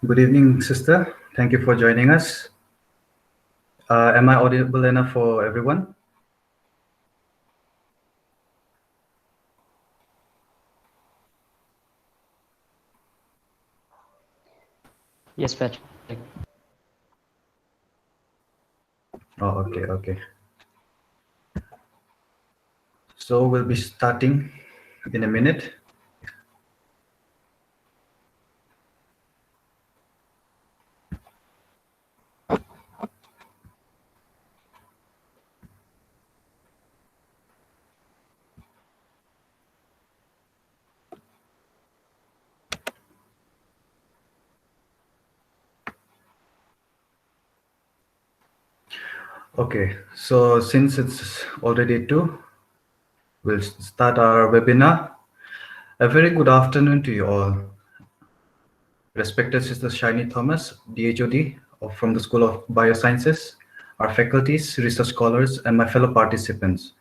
Good evening, sister. Thank you for joining us. Am I audible enough for everyone? Yes, Patrick. Oh, okay. So we'll be starting in a minute. Okay, so since it's already 2, we'll start our webinar. A very good afternoon to you all. Respected Sister Shiny Thomas, DHOD from the School of Biosciences, our faculties, research scholars, and my fellow participants.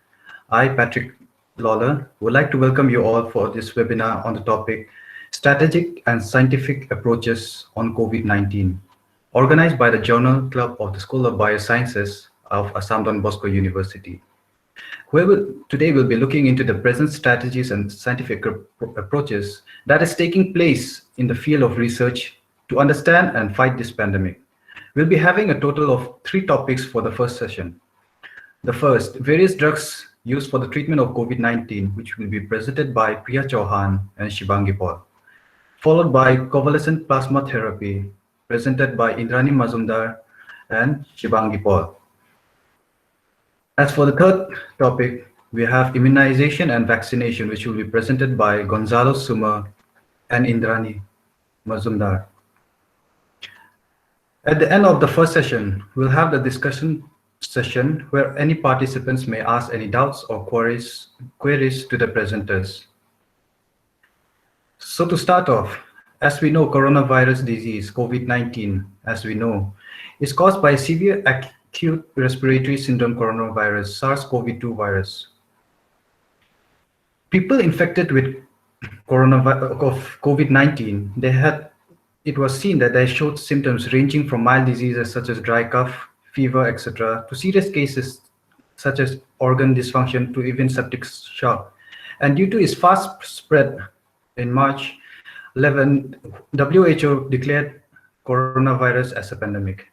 I, Patrick Lawler, would like to welcome you all for this webinar on the topic Strategic and Scientific Approaches on COVID-19, organized by the Journal Club of the School of Biosciences of Assam Bosco University. Today we'll be looking into the present strategies and scientific approaches that is taking place in the field of research to understand and fight this pandemic. We'll be having a total of 3 topics for the first session. The first, various drugs used for the treatment of COVID-19, which will be presented by Priya Chauhan and Shibangi Paul, followed by convalescent plasma therapy, presented by Indrani Mazumdar and Shibangi Paul. As for the third topic, we have immunization and vaccination, which will be presented by Gonzalo Suma and Indrani Mazumdar. At the end of the first session, we'll have the discussion session where any participants may ask any doubts or queries to the presenters. So to start off, as we know, coronavirus disease, COVID-19, as we know, is caused by severe acute respiratory syndrome coronavirus, SARS-CoV-2 virus. People infected with COVID-19, it was seen that they showed symptoms ranging from mild diseases such as dry cough, fever, etc., to serious cases such as organ dysfunction to even septic shock. And due to its fast spread, in March 11, WHO declared coronavirus as a pandemic.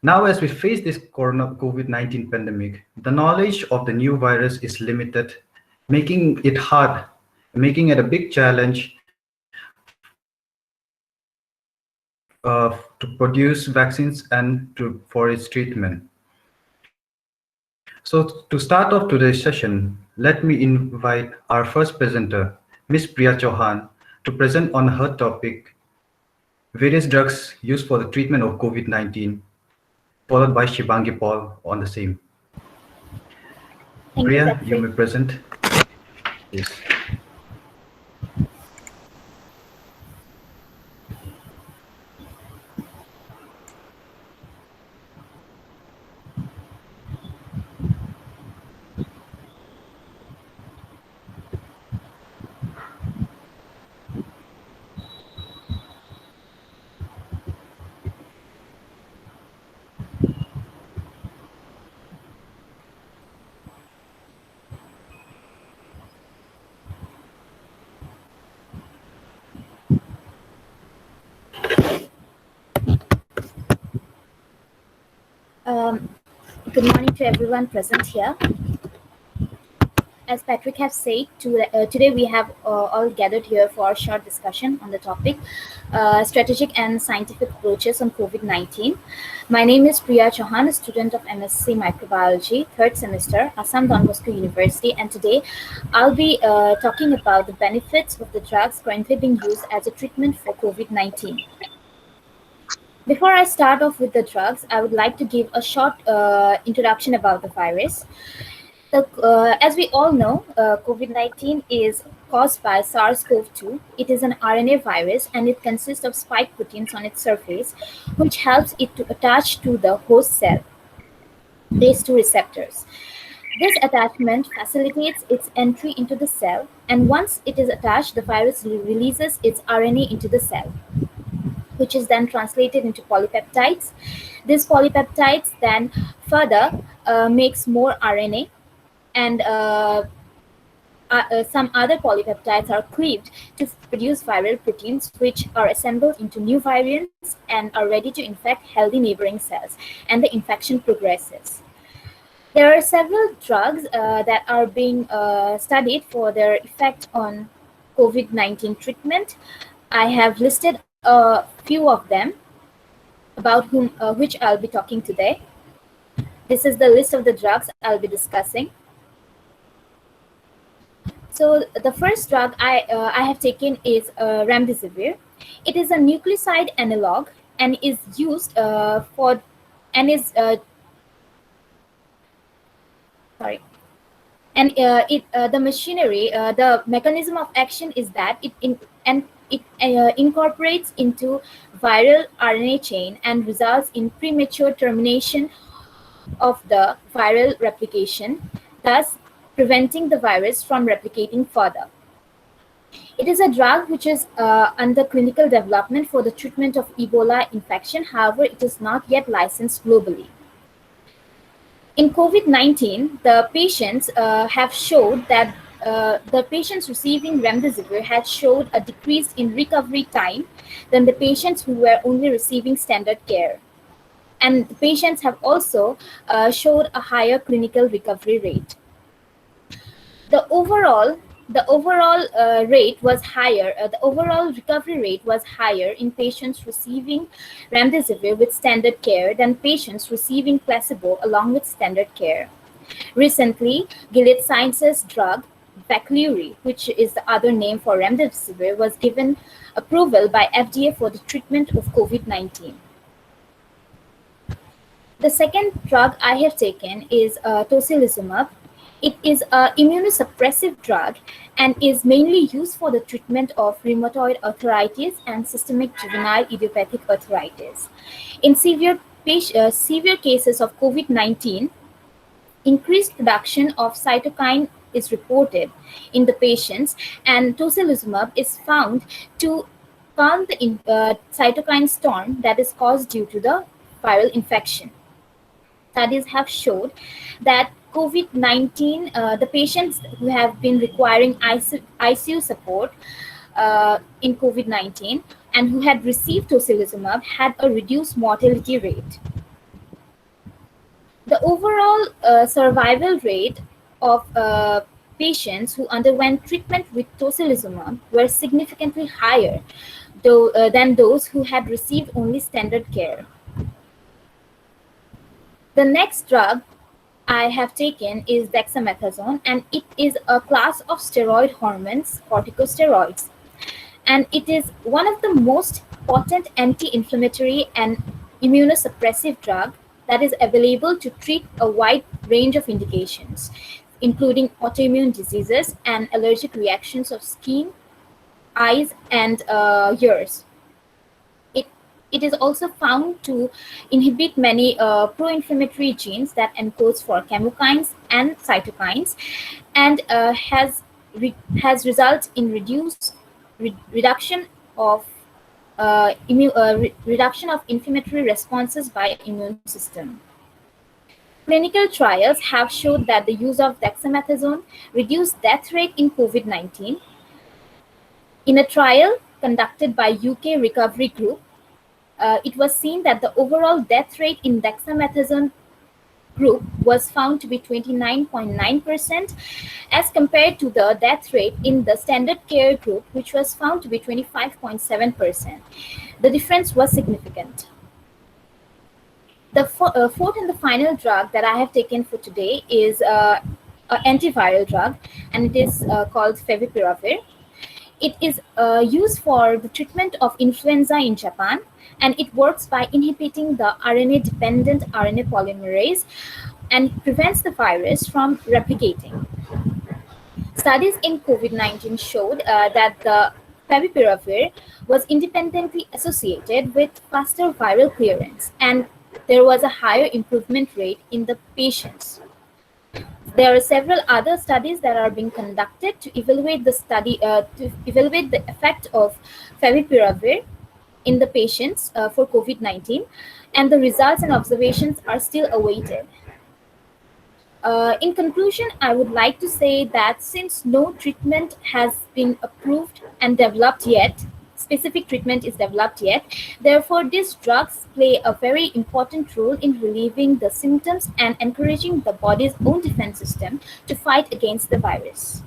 Now, as we face this COVID-19 pandemic, the knowledge of the new virus is limited, making it hard, making it a big challenge to produce vaccines and for its treatment. So to start off today's session, let me invite our first presenter, Ms. Priya Chauhan, to present on her topic, various drugs used for the treatment of COVID-19, followed by Shivangi Paul on the same. Thank you, Priya, you Patrick. may present. Yes. Um, Good morning to everyone present here. As Patrick has said, today we have all gathered here for a short discussion on the topic strategic and scientific approaches on COVID-19. My name is Priya Chauhan, a student of MSc Microbiology, third semester, Assam Bosco University, and today I'll be talking about the benefits of the drugs currently being used as a treatment for COVID-19. Before I start off with the drugs, I would like to give a short introduction about the virus. As we all know, COVID-19 is caused by SARS-CoV-2. It is an RNA virus and it consists of spike proteins on its surface, which helps it to attach to the host cell, these two receptors. This attachment facilitates its entry into the cell, and once it is attached, the virus releases its RNA into the cell, which is then translated into polypeptides. These polypeptides then further makes more RNA, and some other polypeptides are cleaved to produce viral proteins, which are assembled into new variants and are ready to infect healthy neighboring cells, and the infection progresses. There are several drugs that are being studied for their effect on COVID-19 treatment. I have listed a few of them about which I'll be talking today. This is the list of the drugs I'll be discussing. So the first drug I have taken is remdesivir. It is a nucleoside analog and is used for and is sorry and the machinery, the mechanism of action is that it incorporates into viral RNA chain and results in premature termination of the viral replication, thus preventing the virus from replicating further. It is a drug which is under clinical development for the treatment of Ebola infection. However, it is not yet licensed globally. In COVID-19, the patients have showed that the patients receiving remdesivir had showed a decrease in recovery time than the patients who were only receiving standard care. And the patients have also showed a higher clinical recovery rate. The overall rate was higher. The overall recovery rate was higher in patients receiving remdesivir with standard care than patients receiving placebo along with standard care. Recently, Gilead Sciences drug Veklury, which is the other name for remdesivir, was given approval by FDA for the treatment of COVID-19. The second drug I have taken is tocilizumab. It is an immunosuppressive drug and is mainly used for the treatment of rheumatoid arthritis and systemic juvenile idiopathic arthritis. In severe cases of COVID-19, increased production of cytokine is reported in the patients, and tocilizumab is found to calm the cytokine storm that is caused due to the viral infection. Studies have showed that COVID-19, the patients who have been requiring ICU support in COVID-19 and who had received tocilizumab had a reduced mortality rate. The overall survival rate of patients who underwent treatment with tocilizumab were significantly higher than those who had received only standard care. The next drug I have taken is dexamethasone, and it is a class of steroid hormones, corticosteroids, and it is one of the most potent anti-inflammatory and immunosuppressive drug that is available to treat a wide range of indications, including autoimmune diseases and allergic reactions of skin, eyes, and ears. It, it is also found to inhibit many pro-inflammatory genes that encodes for chemokines and cytokines, and has result in reduction of reduction of inflammatory responses by immune system. Clinical trials have showed that the use of dexamethasone reduced death rate in COVID-19. In a trial conducted by UK Recovery Group, it was seen that the overall death rate in dexamethasone group was found to be 29.9% as compared to the death rate in the standard care group, which was found to be 25.7%. The difference was significant. The fourth and the final drug that I have taken for today is an antiviral drug, and it is called favipiravir. It is used for the treatment of influenza in Japan, and it works by inhibiting the RNA-dependent RNA polymerase and prevents the virus from replicating. Studies in COVID-19 showed that the favipiravir was independently associated with faster viral clearance, and there was a higher improvement rate in the patients. There are several other studies that are being conducted to evaluate the effect of favipiravir in the patients for COVID-19, and the results and observations are still awaited. In conclusion, I would like to say that since no treatment has been approved and developed yet, specific treatment is developed yet, therefore these drugs play a very important role in relieving the symptoms and encouraging the body's own defense system to fight against the virus.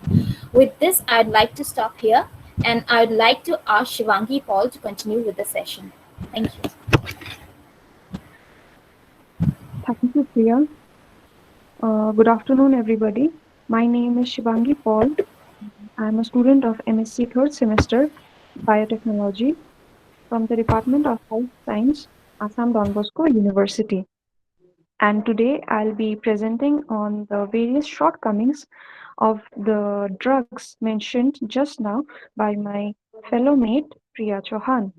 With this, I'd like to stop here, and I'd like to ask Shivangi Paul to continue with the session. Thank you. Thank you, Priya. Good afternoon, everybody. My name is Shivangi Paul. I'm a student of MSc third semester Biotechnology from the Department of Health Science, Assam Bosco University. And today I'll be presenting on the various shortcomings of the drugs mentioned just now by my fellow mate Priya Chauhan.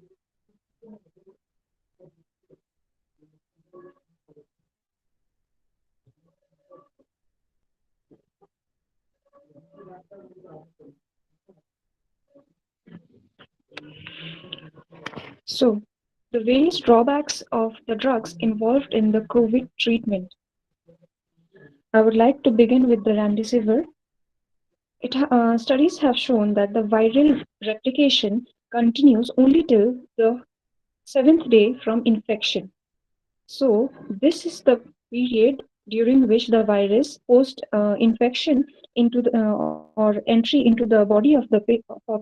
So, the various drawbacks of the drugs involved in the COVID treatment. I would like to begin with the remdesivir. Studies have shown that the viral replication continues only till the 7th day from infection. So, this is the period during which the virus post infection into the or entry into the body of the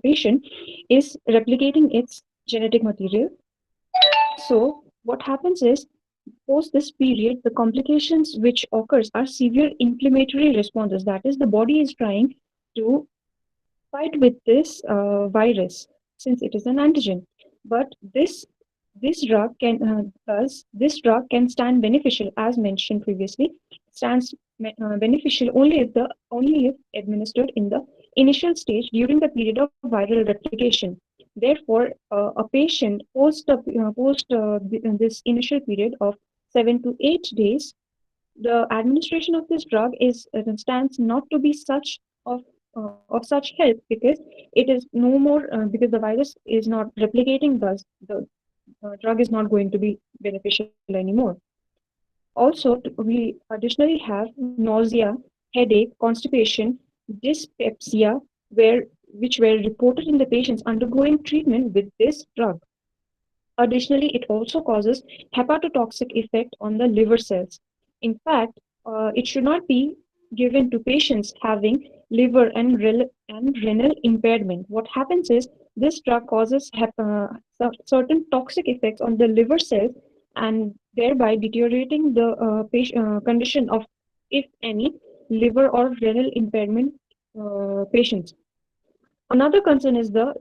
patient is replicating its genetic material. So, what happens is post this period, the complications which occurs are severe inflammatory responses. That is, the body is trying to fight with this virus since it is an antigen. But this drug can this drug can stand beneficial, as mentioned previously. Stands beneficial only if administered in the initial stage during the period of viral replication. Therefore, a patient post this initial period of 7 to 8 days, the administration of this drug is stands not to be of such help because it is no more because the virus is not replicating, thus the drug is not going to be beneficial anymore. Also, we additionally have nausea, headache, constipation, dyspepsia, which were reported in the patients undergoing treatment with this drug. Additionally, it also causes hepatotoxic effect on the liver cells. In fact, it should not be given to patients having liver and renal impairment. What happens is this drug causes certain toxic effects on the liver cells and thereby deteriorating the condition of, if any, liver or renal impairment patients. Another concern is that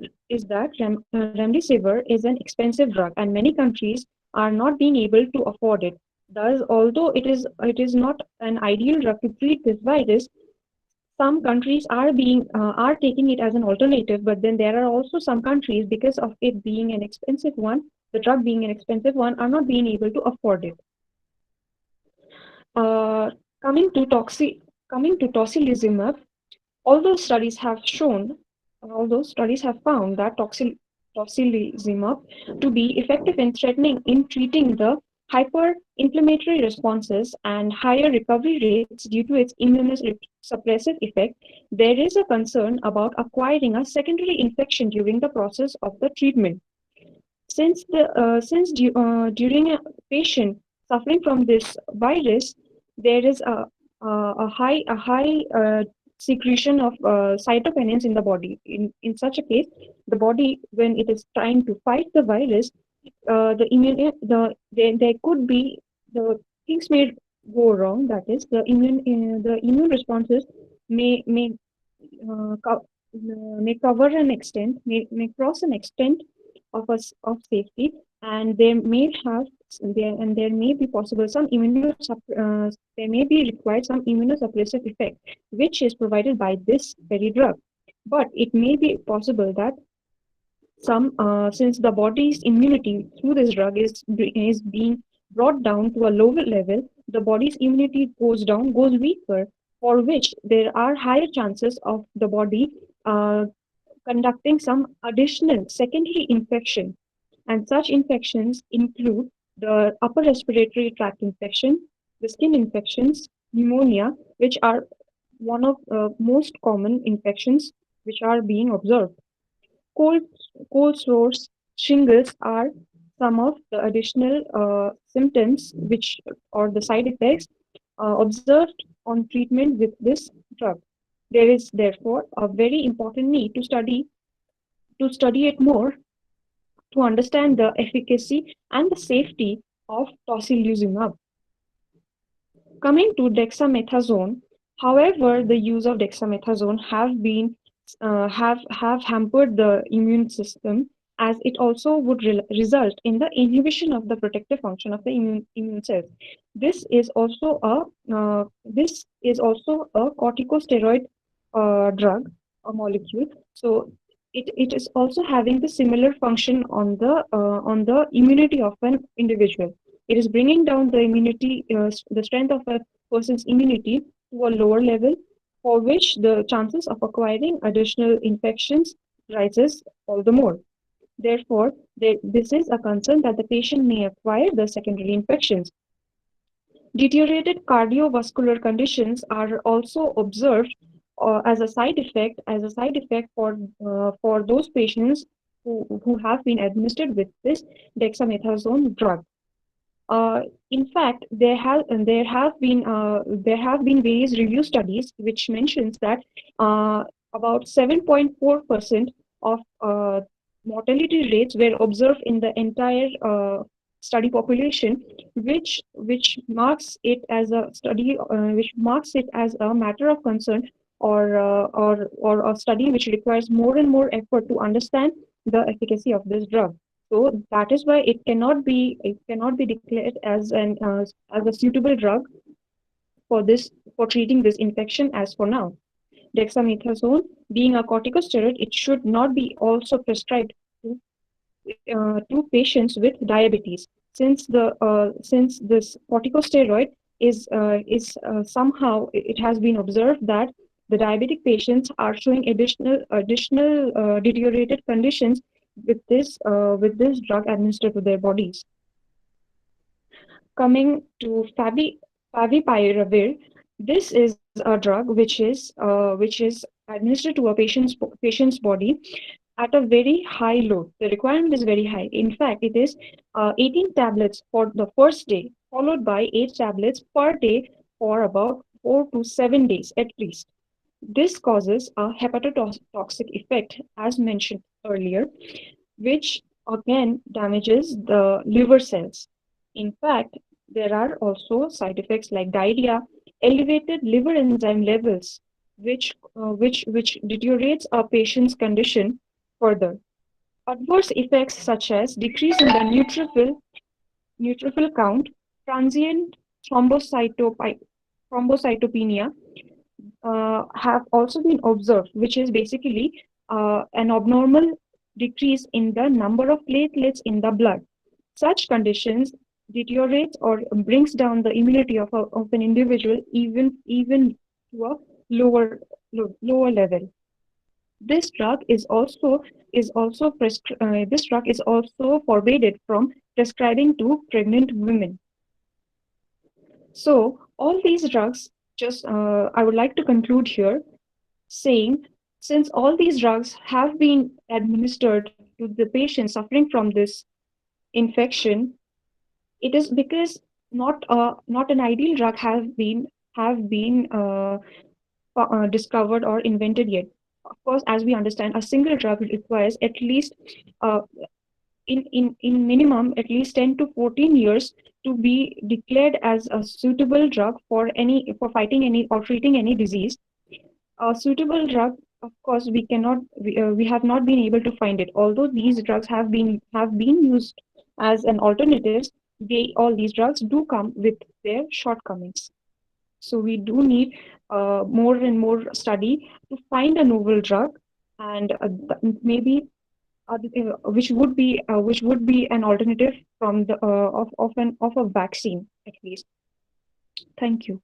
remdesivir is an expensive drug, and many countries are not being able to afford it. Thus, although it is not an ideal drug to treat this virus, some countries are taking it as an alternative. But then there are also some countries, because of it being an expensive one, the drug being an expensive one, are not being able to afford it. Uh, coming to tocilizumab, although studies have found that tocilizumab to be effective in treating the hyperinflammatory responses and higher recovery rates due to its immunosuppressive effect, there is a concern about acquiring a secondary infection during the process of the treatment. During a patient suffering from this virus, there is a high secretion of cytokinins in the body. In such a case, the body, when it is trying to fight the virus, there could be the things may go wrong. That is, the immune responses may may cover an extent, may cross an extent of safety, and there may be possible some there may be required some immunosuppressive effect, which is provided by this very drug. But it may be possible that since the body's immunity through this drug is being brought down to a lower level, the body's immunity goes weaker, for which there are higher chances of the body conducting some additional secondary infection. And such infections include the upper respiratory tract infection, the skin infections, pneumonia, which are one of the most common infections which are being observed. Cold sores, shingles are some of the additional symptoms or the side effects observed on treatment with this drug. There is therefore a very important need to study it more to understand the efficacy and the safety of tocilizumab. Coming to dexamethasone, however, the use of dexamethasone have hampered the immune system, as it also would result in the inhibition of the protective function of the immune cells. This is also a corticosteroid drug, a molecule. So it is also having the similar function on the immunity of an individual. It is bringing down the immunity, the strength of a person's immunity to a lower level, for which the chances of acquiring additional infections rises all the more. Therefore, this is a concern that the patient may acquire the secondary infections. Deteriorated cardiovascular conditions are also observed as a side effect for those patients who have been administered with this dexamethasone drug. In fact, there have been various review studies which mentions that about 7.4% of mortality rates were observed in the entire study population, which marks it as a matter of concern, or a study which requires more and more effort to understand the efficacy of this drug. So that is why it cannot be declared as a suitable drug for treating this infection as for now. Dexamethasone, being a corticosteroid, it should not be also prescribed to patients with diabetes, since this corticosteroid is somehow, it has been observed that the diabetic patients are showing additional deteriorated conditions with this drug administered to their bodies. Coming to favipiravir, this is a drug which is administered to a patient's body at a very high load. The requirement is very high. In fact, it is 18 tablets for the first day, followed by 8 tablets per day for about 4 to 7 days at least. This causes a hepatotoxic effect, as mentioned earlier, which again damages the liver cells. In fact, there are also side effects like diarrhea, elevated liver enzyme levels, which deteriorates a patient's condition further. Adverse effects such as decrease in the neutrophil count, transient thrombocytopenia have also been observed, which is basically an abnormal decrease in the number of platelets in the blood. Such conditions deteriorates or brings down the immunity of an individual even to a lower level. This drug is also forbidden from prescribing to pregnant women. So all these drugs, just I would like to conclude here saying, since all these drugs have been administered to the patient suffering from this infection, it is because not an ideal drug have been discovered or invented yet. Of course, as we understand, a single drug requires at least uh, in minimum at least 10 to 14 years to be declared as a suitable drug for fighting any or treating any disease. A suitable drug, of course, we have not been able to find it. Although these drugs have been used as an alternatives, all these drugs do come with their shortcomings. So we do need more and more study to find a novel drug, and maybe which would be an alternative from the of a vaccine at least. Thank you.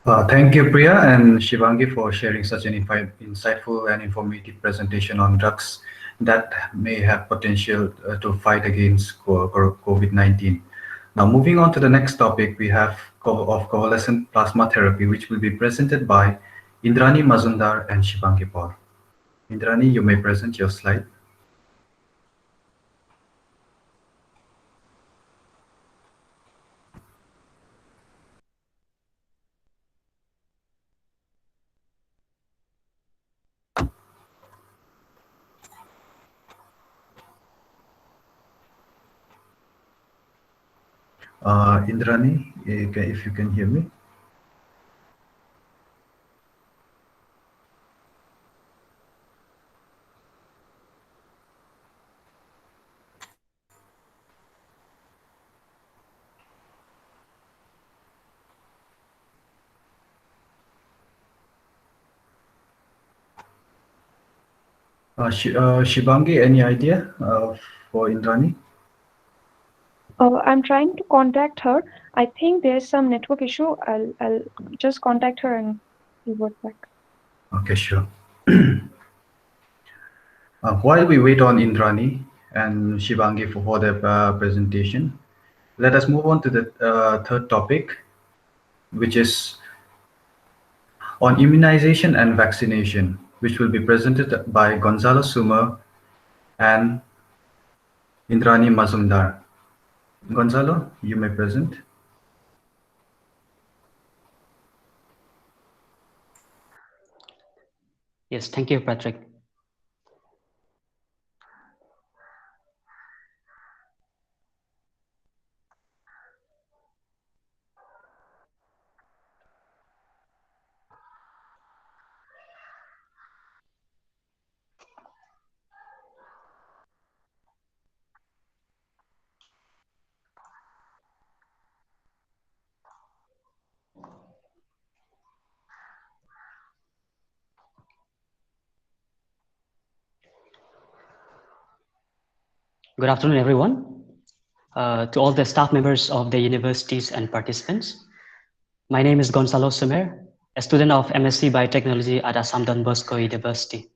Thank you, Priya and Shivangi, for sharing such an insightful and informative presentation on drugs that may have potential to fight against COVID-19. Now, moving on to the next topic, we have of convalescent plasma therapy, which will be presented by Indrani Mazumdar and Shivangi Paul. Indrani, you may present your slide. Indrani, if you can hear me. Shivangi, any idea for Indrani? I'm trying to contact her. I think there's some network issue. I'll just contact her and revert back. Okay, sure. While we wait on Indrani and Shivangi for their presentation, let us move on to the third topic, which is on immunization and vaccination, which will be presented by Gonzalo Sumer and Indrani Mazumdar. Gonzalo, you may present. Yes, thank you, Patrick. Good afternoon, everyone. To all the staff members of the universities and participants. My name is Gonzalo Sumer, a student of MSc Biotechnology at Assam Bosco University.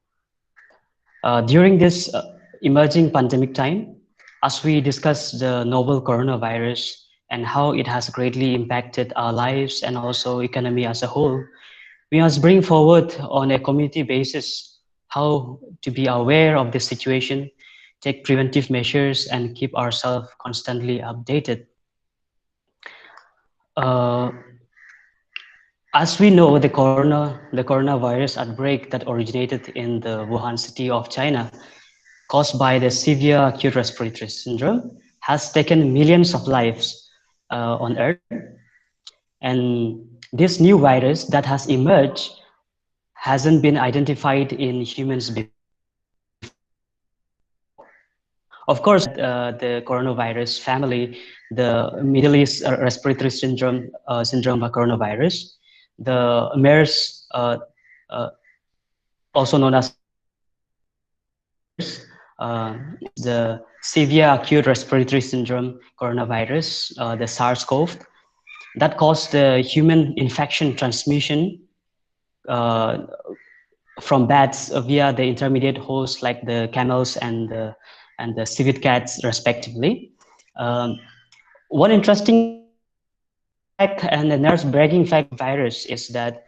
During this emerging pandemic time, as we discuss the novel coronavirus and how it has greatly impacted our lives and also economy as a whole, we must bring forward on a community basis how to be aware of the situation, take preventive measures, and keep ourselves constantly updated. As we know, the coronavirus outbreak that originated in the Wuhan city of China, caused by the severe acute respiratory syndrome, has taken millions of lives on Earth. And this new virus that has emerged hasn't been identified in humans before. Of course, the coronavirus family, the Middle East respiratory syndrome coronavirus, the MERS, uh, also known as the severe acute respiratory syndrome coronavirus, the SARS-CoV, that caused the human infection transmission from bats via the intermediate hosts like the camels and the civet cats, respectively. One interesting fact and a nurse bragging fact virus is that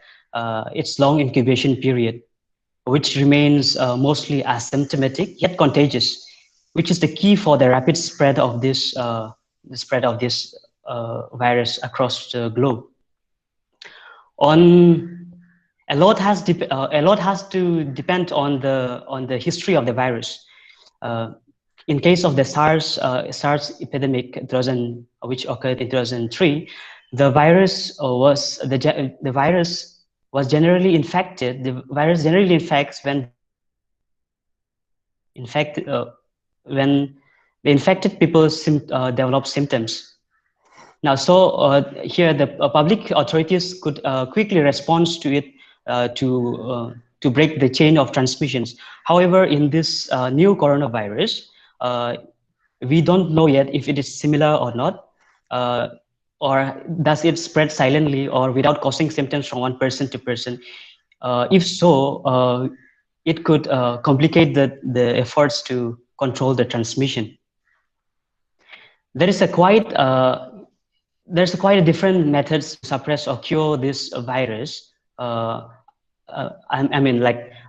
its long incubation period, which remains mostly asymptomatic yet contagious, which is the key for the rapid spread of this virus across the globe. A lot has to depend on the history of the virus. In case of the SARS epidemic, which occurred in 2003, the virus was generally infected. The virus generally infects when the infected people develop symptoms. Now, here the public authorities could quickly respond to it to break the chain of transmissions. However, in this new coronavirus, we don't know yet if it is similar or not, or does it spread silently or without causing symptoms from one person to person. If so, it could complicate the efforts to control the transmission. There's quite a different methods to suppress or cure this virus.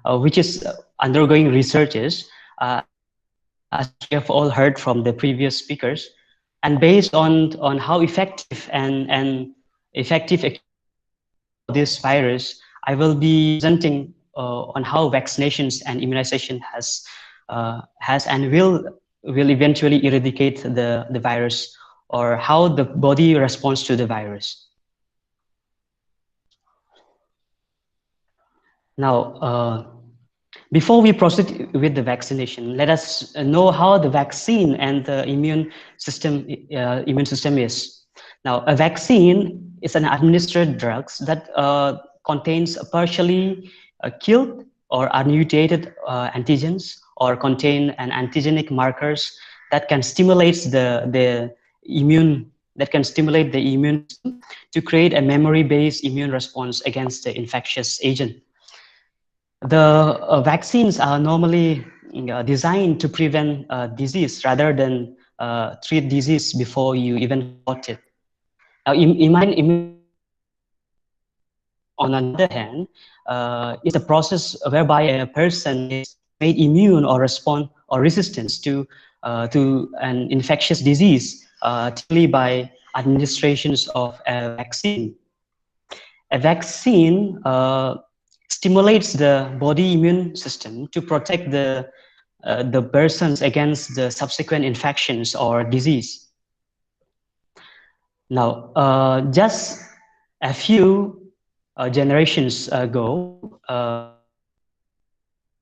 Which is undergoing researches, as we have all heard from the previous speakers, and based on how effective and effective this virus, I will be presenting on how vaccinations and immunization has and will eventually eradicate the virus, or how the body responds to the virus. Now, before we proceed with the vaccination, let us know how the vaccine and the immune system is. Now, a vaccine is an administered drug that contains partially killed or unmutated antigens, or contain an antigenic markers that can stimulate the immune system to create a memory-based immune response against the infectious agent. The vaccines are normally designed to prevent disease rather than treat disease before you even caught it. Now, on the other hand, is a process whereby a person is made immune or respond or resistance to an infectious disease, typically by administrations of a vaccine. A vaccine stimulates the body immune system to protect the persons against the subsequent infections or disease. Now, just a few generations ago,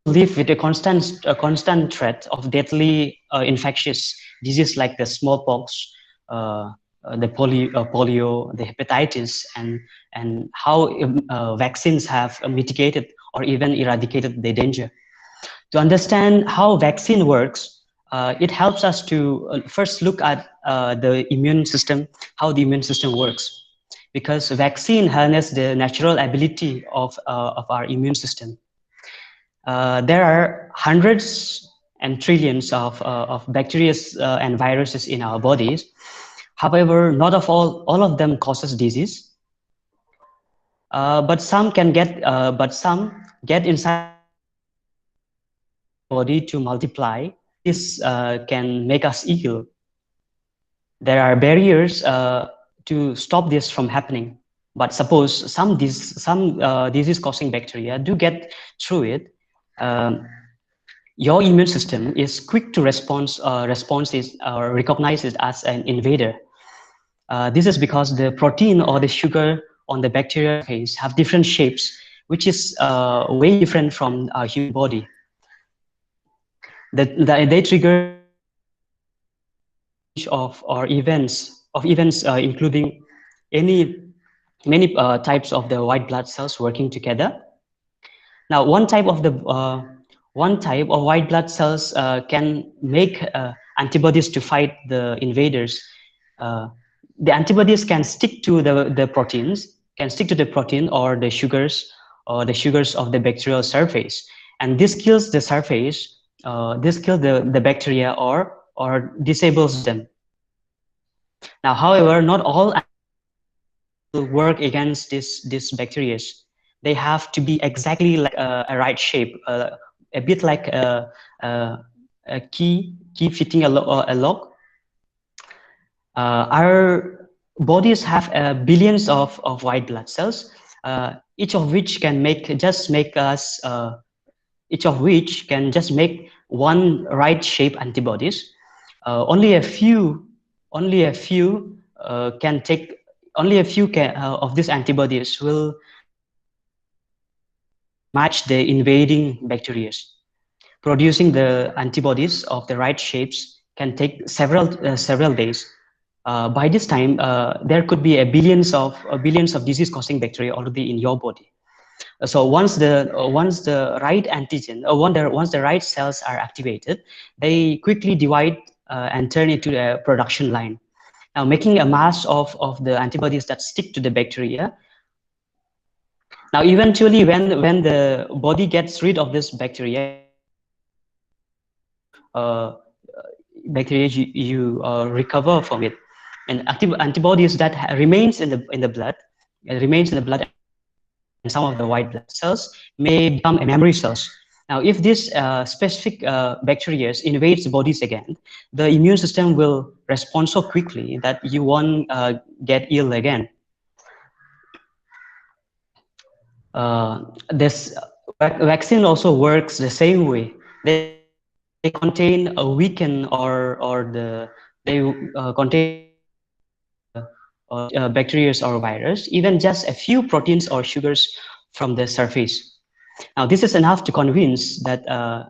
live with a constant threat of deadly infectious disease like the smallpox, the polio, the hepatitis, and how vaccines have mitigated or even eradicated the danger. To understand how vaccine works, it helps us to first look at the immune system, how the immune system works, because vaccine harness the natural ability of our immune system. There are hundreds and trillions of bacteria and viruses in our bodies. However, not all of them causes disease, but some get inside the body to multiply this can make us ill. There are barriers to stop this from happening. But suppose some disease-causing bacteria do get through it, your immune system is quick to recognize it as an invader. This is because the protein or the sugar on the bacterial phase have different shapes, which is way different from our human body. They trigger of events including many types of the white blood cells working together. Now, one type of white blood cells can make antibodies to fight the invaders. The antibodies can stick to the proteins, or the sugars of the bacterial surface, and this kills the surface. This kills the bacteria or disables them. Now, however, not all will work against these bacteria. They have to be exactly like a right shape, a bit like a key fitting a lock. Our bodies have billions of white blood cells, each of which can just make one right shape antibodies. Only a few of these antibodies will match the invading bacteria. Producing the antibodies of the right shapes can take several days. By this time, there could be billions of disease-causing bacteria already in your body. So once the right antigen, once the right cells are activated, they quickly divide and turn into a production line. Now, making a mass of the antibodies that stick to the bacteria. Now, eventually, when the body gets rid of this bacteria, you recover from it, and antibodies that remains in the blood, and some of the white blood cells may become memory cells. Now, if this specific bacteria invades the bodies again, the immune system will respond so quickly that you won't get ill again. This vaccine also works the same way. They contain a weaken contain bacteria or virus, even just a few proteins or sugars from the surface. Now, this is enough to convince the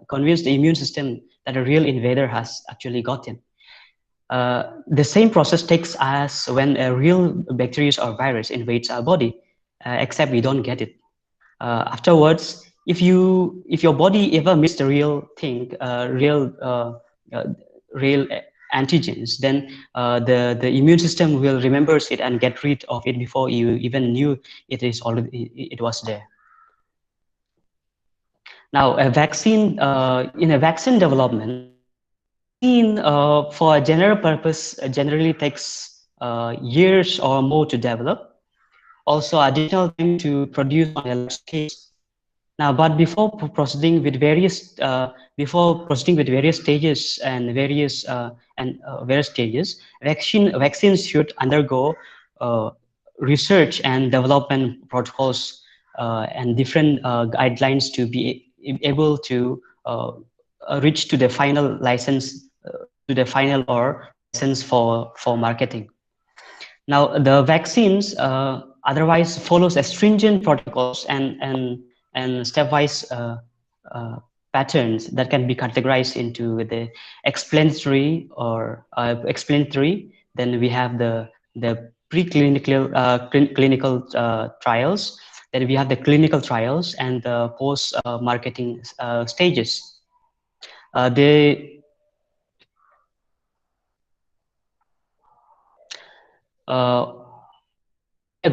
immune system that a real invader has actually gotten. The same process takes us when a real bacteria or virus invades our body, except we don't get it. Afterwards, if your body ever missed the real thing, real antigens, then the immune system will remember it and get rid of it before you even knew it was there. Now, in a vaccine development, for a general purpose generally takes years or more to develop. Also, additional time to produce on a large scale. Now, but before proceeding with various stages and various stages, vaccines should undergo research and development protocols and different guidelines to be able to reach to the final license, license for marketing. Now, the vaccines otherwise follows a stringent protocols and stepwise patterns that can be categorized into the explanatory or explanatory. Then we have the preclinical clinical trials. Then we have the clinical trials and the post marketing stages.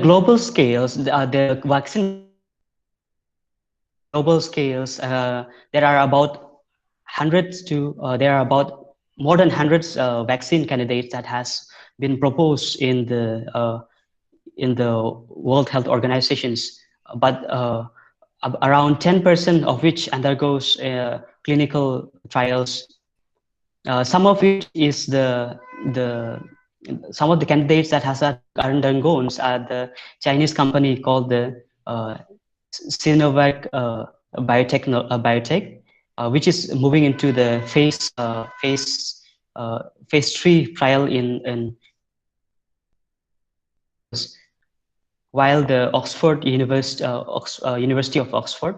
Global scales, the vaccine global scales, there are about more than hundreds vaccine candidates that has been proposed in the World Health Organizations, but around 10% of which undergoes clinical trials. Some of it is the some of the candidates that has undergone are the Chinese company called the Sinovac biotech, which is moving into the phase 3 trial in while the University of Oxford.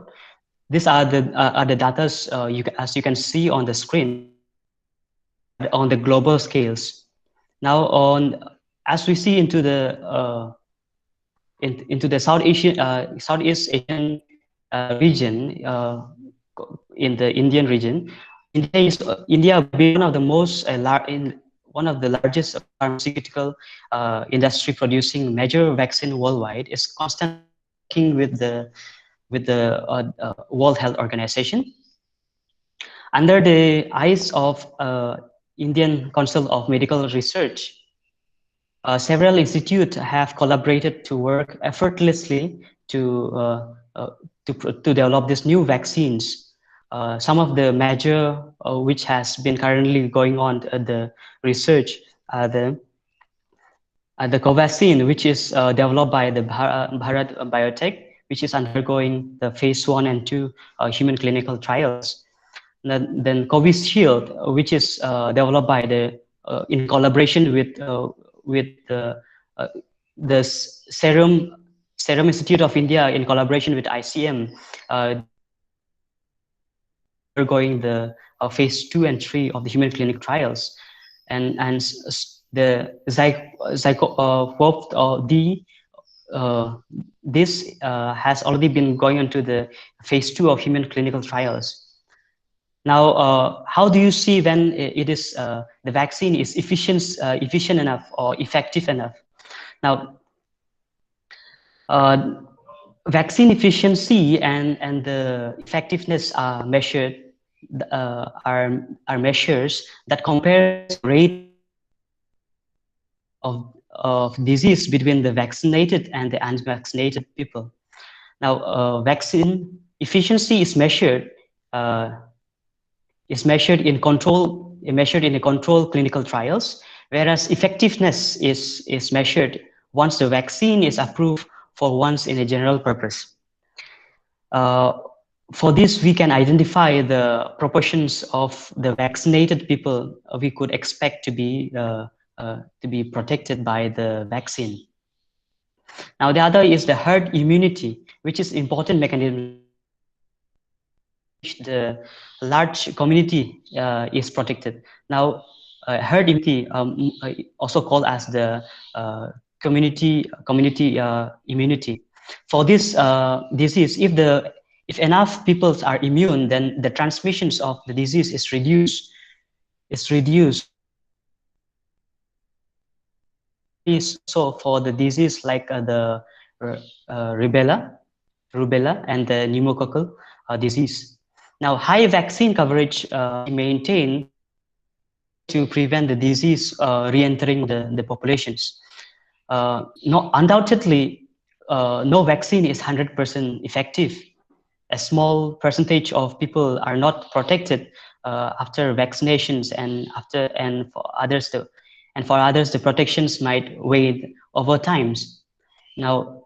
These are the data as you can see on the screen on the global scales. Now, as we see into the Southeast Asian region, in the Indian region, India being one of the most one of the largest pharmaceutical industry producing major vaccine worldwide, is constantly working with the World Health Organization under the eyes of Indian Council of Medical Research. Several institutes have collaborated to work effortlessly to develop these new vaccines. Some of the major which has been currently going on the research are the Covaxin, which is developed by the Bharat Biotech, which is undergoing the phase 1 and 2 human clinical trials. Then Covishield, which is developed by the in collaboration with the Serum Institute of India in collaboration with ICM, undergoing the phase 2 and 3 of the human clinical trials, and the D. This has already been going into the phase 2 of human clinical trials. Now, how do you see when it is the vaccine is efficient enough or effective enough? Now, vaccine efficiency and the effectiveness are measured are measures that compare rate of disease between the vaccinated and the unvaccinated people. Now, vaccine efficiency is measured in control clinical trials, whereas effectiveness is measured once the vaccine is approved for once in a general purpose. For this, we can identify the proportions of the vaccinated people we could expect to be protected by the vaccine. Now, the other is the herd immunity, which is important mechanism. The large community is protected. Now, herd immunity, also called as the community immunity. For this disease, if enough people are immune, then the transmissions of the disease is reduced. So for the disease like the rubella and the pneumococcal disease. Now, high vaccine coverage maintained to prevent the disease re-entering the populations. Undoubtedly, no vaccine is 100% effective. A small percentage of people are not protected after vaccinations, and for others the protections might wane over times. Now,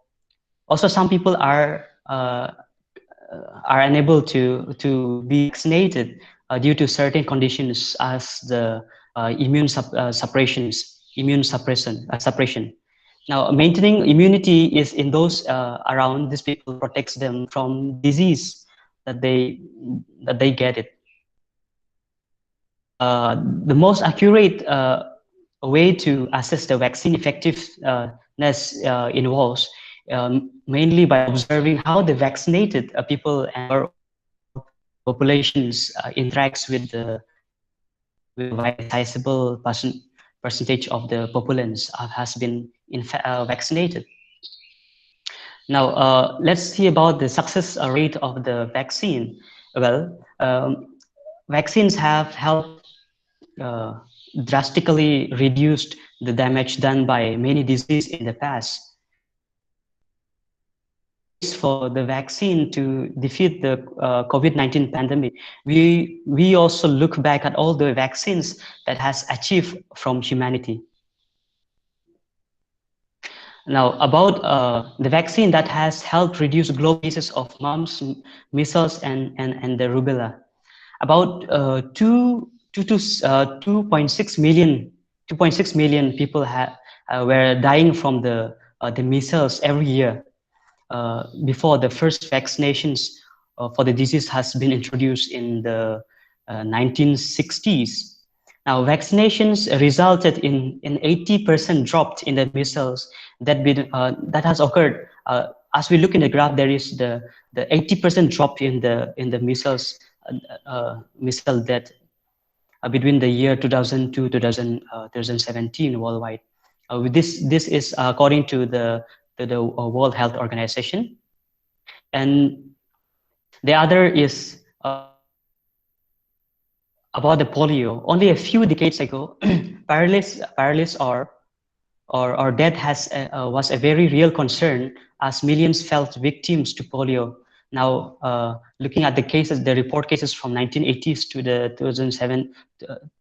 also some people are unable to be vaccinated due to certain conditions as the immune suppression. Now, maintaining immunity is in those around these people, protects them from disease that they get it. The most accurate way to assess the vaccine effectiveness involves mainly by observing how the vaccinated people and populations interacts with the sizable percentage of the populace has been vaccinated. Now, let's see about the success rate of the vaccine. Well, vaccines have helped drastically reduced the damage done by many diseases in the past. for the vaccine to defeat the COVID-19 pandemic, we also look back at all the vaccines that has achieved from humanity. Now, about the vaccine that has helped reduce global cases of mumps, measles, and the rubella. About 2.6 million people were dying from the measles every year before the first vaccinations for the disease has been introduced in the 1960s. Now, vaccinations resulted in 80% dropped in the measles that has occurred. As we look in the graph, there is the 80% drop in the measles death between the year 2002 to 2017 worldwide. This is according to the World Health Organization, and the other is about the polio. Only a few decades ago, paralysis or death was a very real concern, as millions fell victims to polio. Now, looking at the cases, the report cases from 1980s to the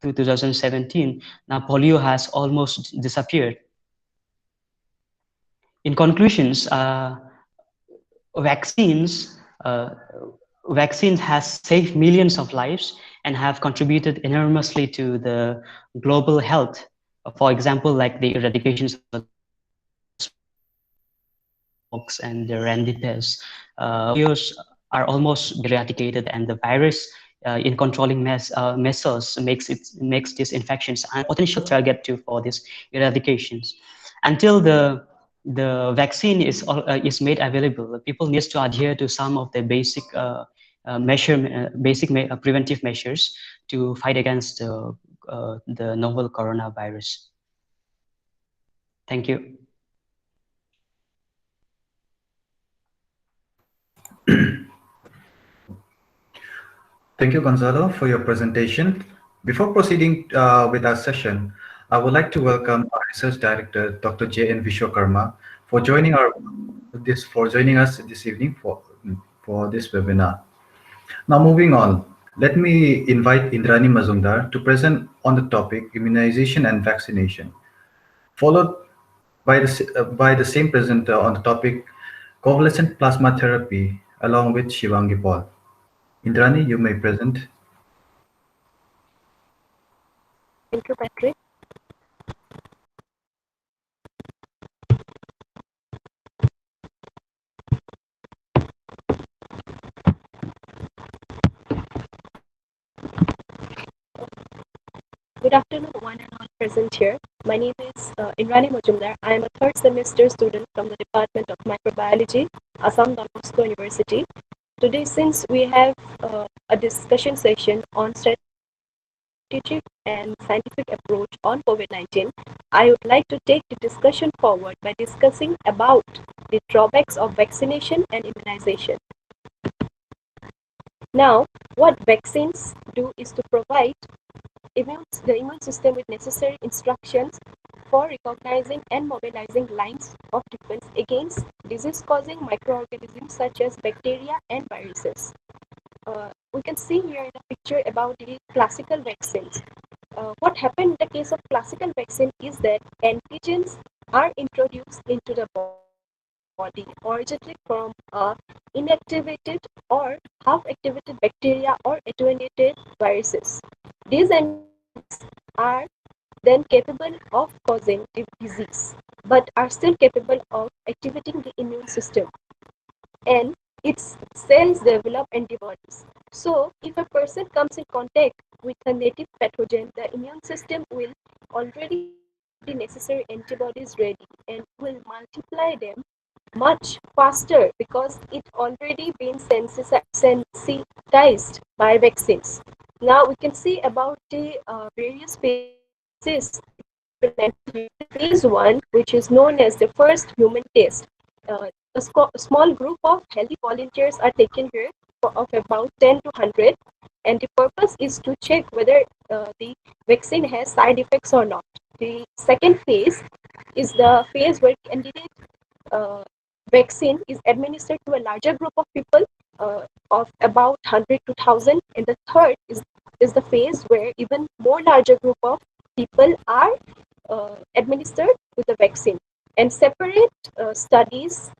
2017, now polio has almost disappeared. In conclusions, vaccines has saved millions of lives and have contributed enormously to the global health. For example, like the eradications of the smallpox and the randipests. Polios are almost eradicated, and the virus in controlling measles makes these infections a potential target for these eradications. Until the vaccine is made available, people need to adhere to some of the basic preventive measures to fight against the novel coronavirus. Thank you. Thank you, Gonzalo, for your presentation. Before proceeding with our session, I would like to welcome our research director, Dr. J.N. Vishwakarma, for joining us this evening for this webinar. Now, moving on, let me invite Indrani Mazumdar to present on the topic immunization and vaccination, followed by the same presenter on the topic convalescent plasma therapy, along with Shivangi Paul. Indrani, you may present. Thank you, Patrick. Good afternoon, one and all present here. My name is Indrani Majumdar. I am a third semester student from the Department of Microbiology, Assam Bosco University. Today, since we have a discussion session on strategic and scientific approach on COVID-19, I would like to take the discussion forward by discussing about the drawbacks of vaccination and immunization. Now, what vaccines do is to provide the immune system with necessary instructions for recognizing and mobilizing lines of defense against disease-causing microorganisms such as bacteria and viruses. We can see here in the picture about the classical vaccines. What happened in the case of classical vaccine is that antigens are introduced into the body originally from inactivated or half-activated bacteria or attenuated viruses. These antigens are then capable of causing the disease, but are still capable of activating the immune system, and its cells develop antibodies. So, if a person comes in contact with a native pathogen, the immune system will already have the necessary antibodies ready and will multiply them much faster because it already been sensitized by vaccines. Now we can see about the various phases. Phase 1, which is known as the first human test. A small group of healthy volunteers are taken here of about 10 to 100, and the purpose is to check whether the vaccine has side effects or not. The second phase is the phase where candidate vaccine is administered to a larger group of people of about 100 to 1000, and the third is the phase where even more larger group of people are administered with the vaccine, and separate studies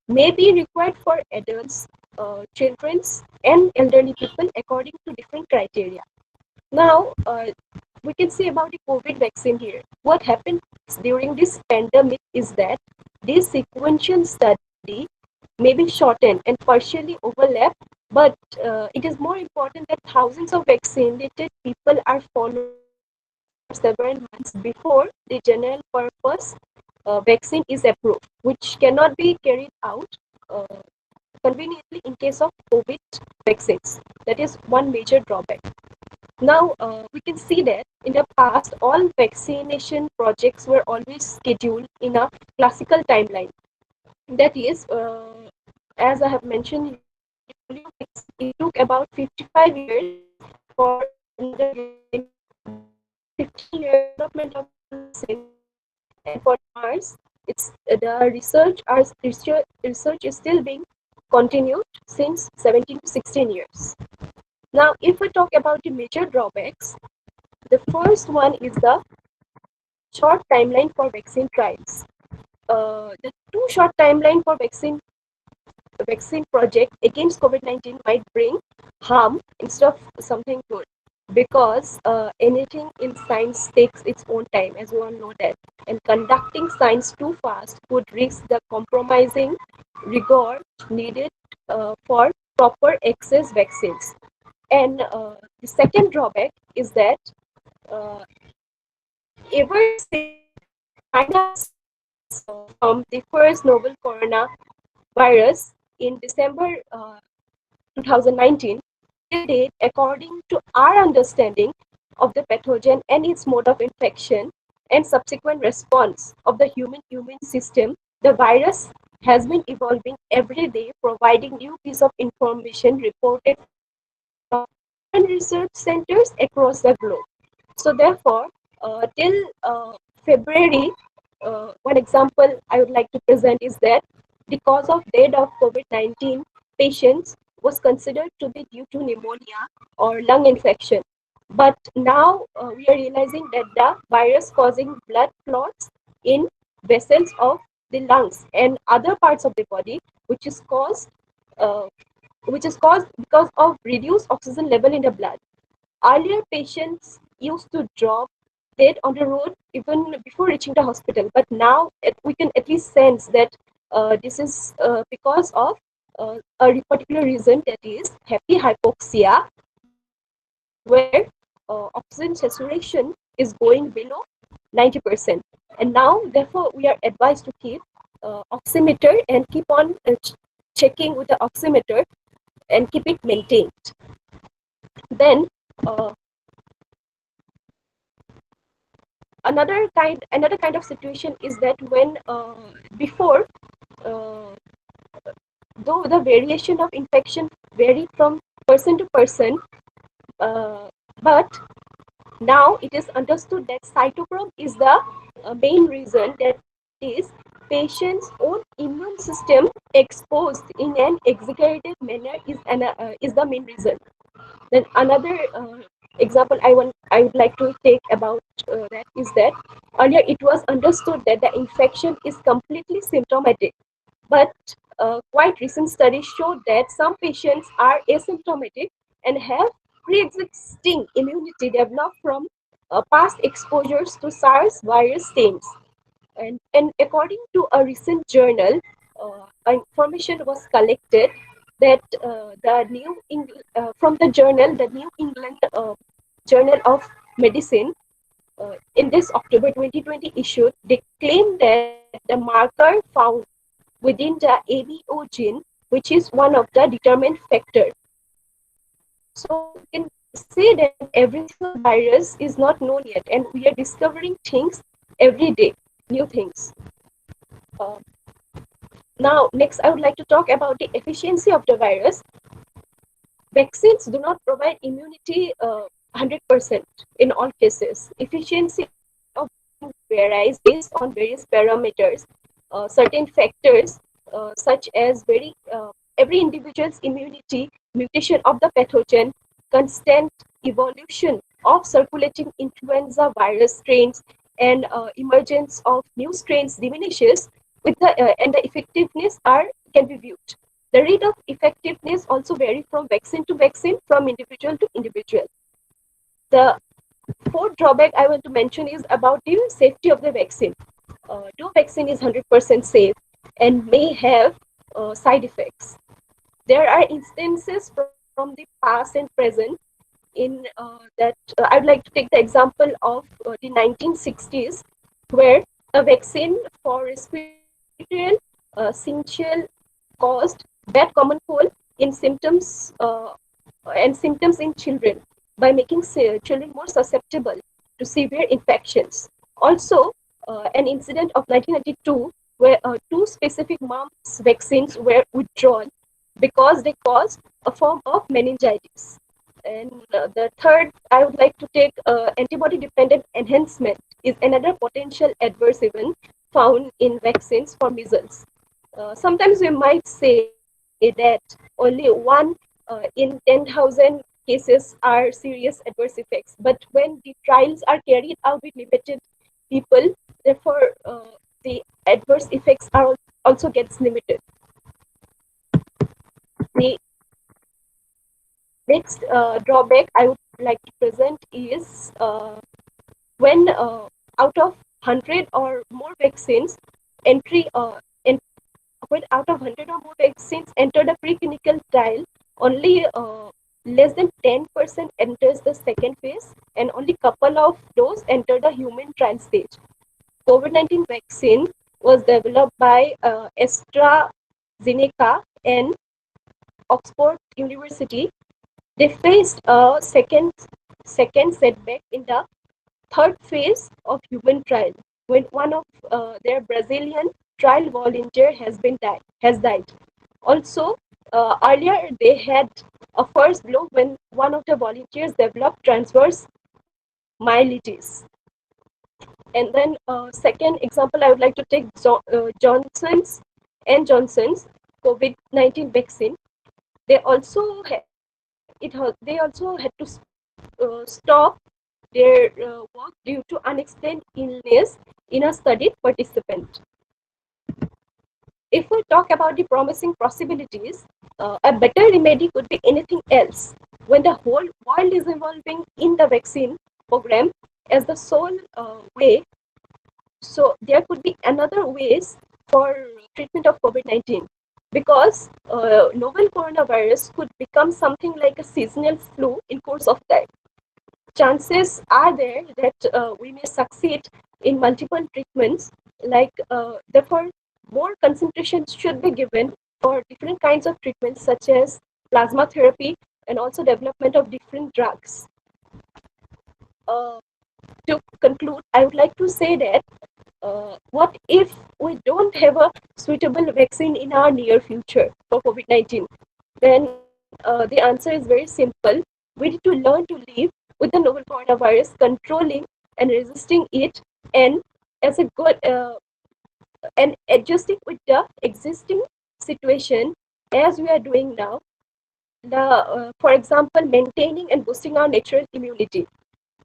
may be required for adults, children, and elderly people according to different criteria. Now, we can say about the COVID vaccine here. What happened during this pandemic is that this sequential study may be shortened and partially overlap, but it is more important that thousands of vaccinated people are followed for several months before the general purpose vaccine is approved, which cannot be carried out uh, conveniently in case of COVID vaccines. That is one major drawback. Now, we can see that in the past, all vaccination projects were always scheduled in a classical timeline. That is, as I have mentioned, it took about 55 years for another vaccine, 15 years development of vaccine, and for Mars, it's the research is still being continued since 17 to 16 years. Now, if we talk about the major drawbacks, the first one is the short timeline for vaccine trials. The too short timeline for vaccine project against COVID-19 might bring harm instead of something good, because anything in science takes its own time, as we all know that, and conducting science too fast would risk the compromising rigor needed for proper access vaccines. And the second drawback is that uh, ever since China from the first novel coronavirus in December 2019, till date, according to our understanding of the pathogen and its mode of infection and subsequent response of the human immune system, the virus has been evolving every day, providing new piece of information reported from research centers across the globe. So therefore, till February, one example I would like to present is that the cause of death of COVID-19 patients was considered to be due to pneumonia or lung infection. But now we are realizing that the virus causing blood clots in vessels of the lungs and other parts of the body, uh, which is caused because of reduced oxygen level in the blood. Earlier, patients used to drop dead on the road even before reaching the hospital, but now we can at least sense that this is because of a particular reason, that is happy hypoxia, where oxygen saturation is going below 90%. And now, therefore, we are advised to keep oximeter and keep on checking with the oximeter and keep it maintained. Then uh, another kind of situation is that when before, uh, though the variation of infection vary from person to person, but now it is understood that cytochrome is the main reason, that is patient's own immune system exposed in an exaggerated manner is the main reason. Then another example I would like to take about that is that earlier it was understood that the infection is completely symptomatic, but quite recent studies showed that some patients are asymptomatic and have pre-existing immunity developed from past exposures to SARS virus strains. And according to a recent journal, information was collected that from the journal, the New England Journal of Medicine, in this October 2020 issue, they claim that the marker found within the ABO gene, which is one of the determinant factor. So we can say that every single virus is not known yet, and we are discovering things every day, new things. Uh, Now, next, I would like to talk about the efficiency of the virus. Vaccines do not provide immunity 100% in all cases. Efficiency of varies based on various parameters. Certain factors such as every individual's immunity, mutation of the pathogen, constant evolution of circulating influenza virus strains, and emergence of new strains diminishes with and the effectiveness can be viewed. The rate of effectiveness also vary from vaccine to vaccine, from individual to individual. The fourth drawback I want to mention is about the safety of the vaccine. No vaccine is 100% safe and may have side effects. There are instances from the past and present in that I'd like to take the example of the 1960s, where a vaccine for respiratory syncytial caused bad common cold and symptoms in children by making children more susceptible to severe infections. Also, an incident of 1992 where two specific mumps vaccines were withdrawn because they caused a form of meningitis. And the third, I would like to take antibody-dependent enhancement is another potential adverse event found in vaccines for measles. Sometimes we might say that only one in 10,000 cases are serious adverse effects, but when the trials are carried out with limited people, therefore the adverse effects are also gets limited. The next drawback I would like to present is when out of 100 or more vaccines entry in, when out of 100 or more vaccines enter the preclinical trial, only less than 10% enters the second phase, and only couple of those enter the human trial stage. COVID-19 vaccine was developed by AstraZeneca and Oxford University. They faced a second setback in the third phase of human trial when one of their Brazilian trial volunteer has died. Also, earlier they had a first blow when one of the volunteers developed transverse myelitis. And then second example, I would like to take Johnson's and Johnson's COVID-19 vaccine. They also had to stop their work due to unexplained illness in a study participant. If we talk about the promising possibilities, a better remedy could be anything else. When the whole world is involving in the vaccine program as the sole way, so there could be another ways for treatment of COVID-19, because novel coronavirus could become something like a seasonal flu in course of time. Chances are there that we may succeed in multiple treatments, therefore more concentration should be given for different kinds of treatments such as plasma therapy and also development of different drugs. To conclude, I would like to say that what if we don't have a suitable vaccine in our near future for COVID-19? Then the answer is very simple. We need to learn to live with the novel coronavirus, controlling and resisting it, and as a good and adjusting with the existing situation as we are doing now. For example, maintaining and boosting our natural immunity.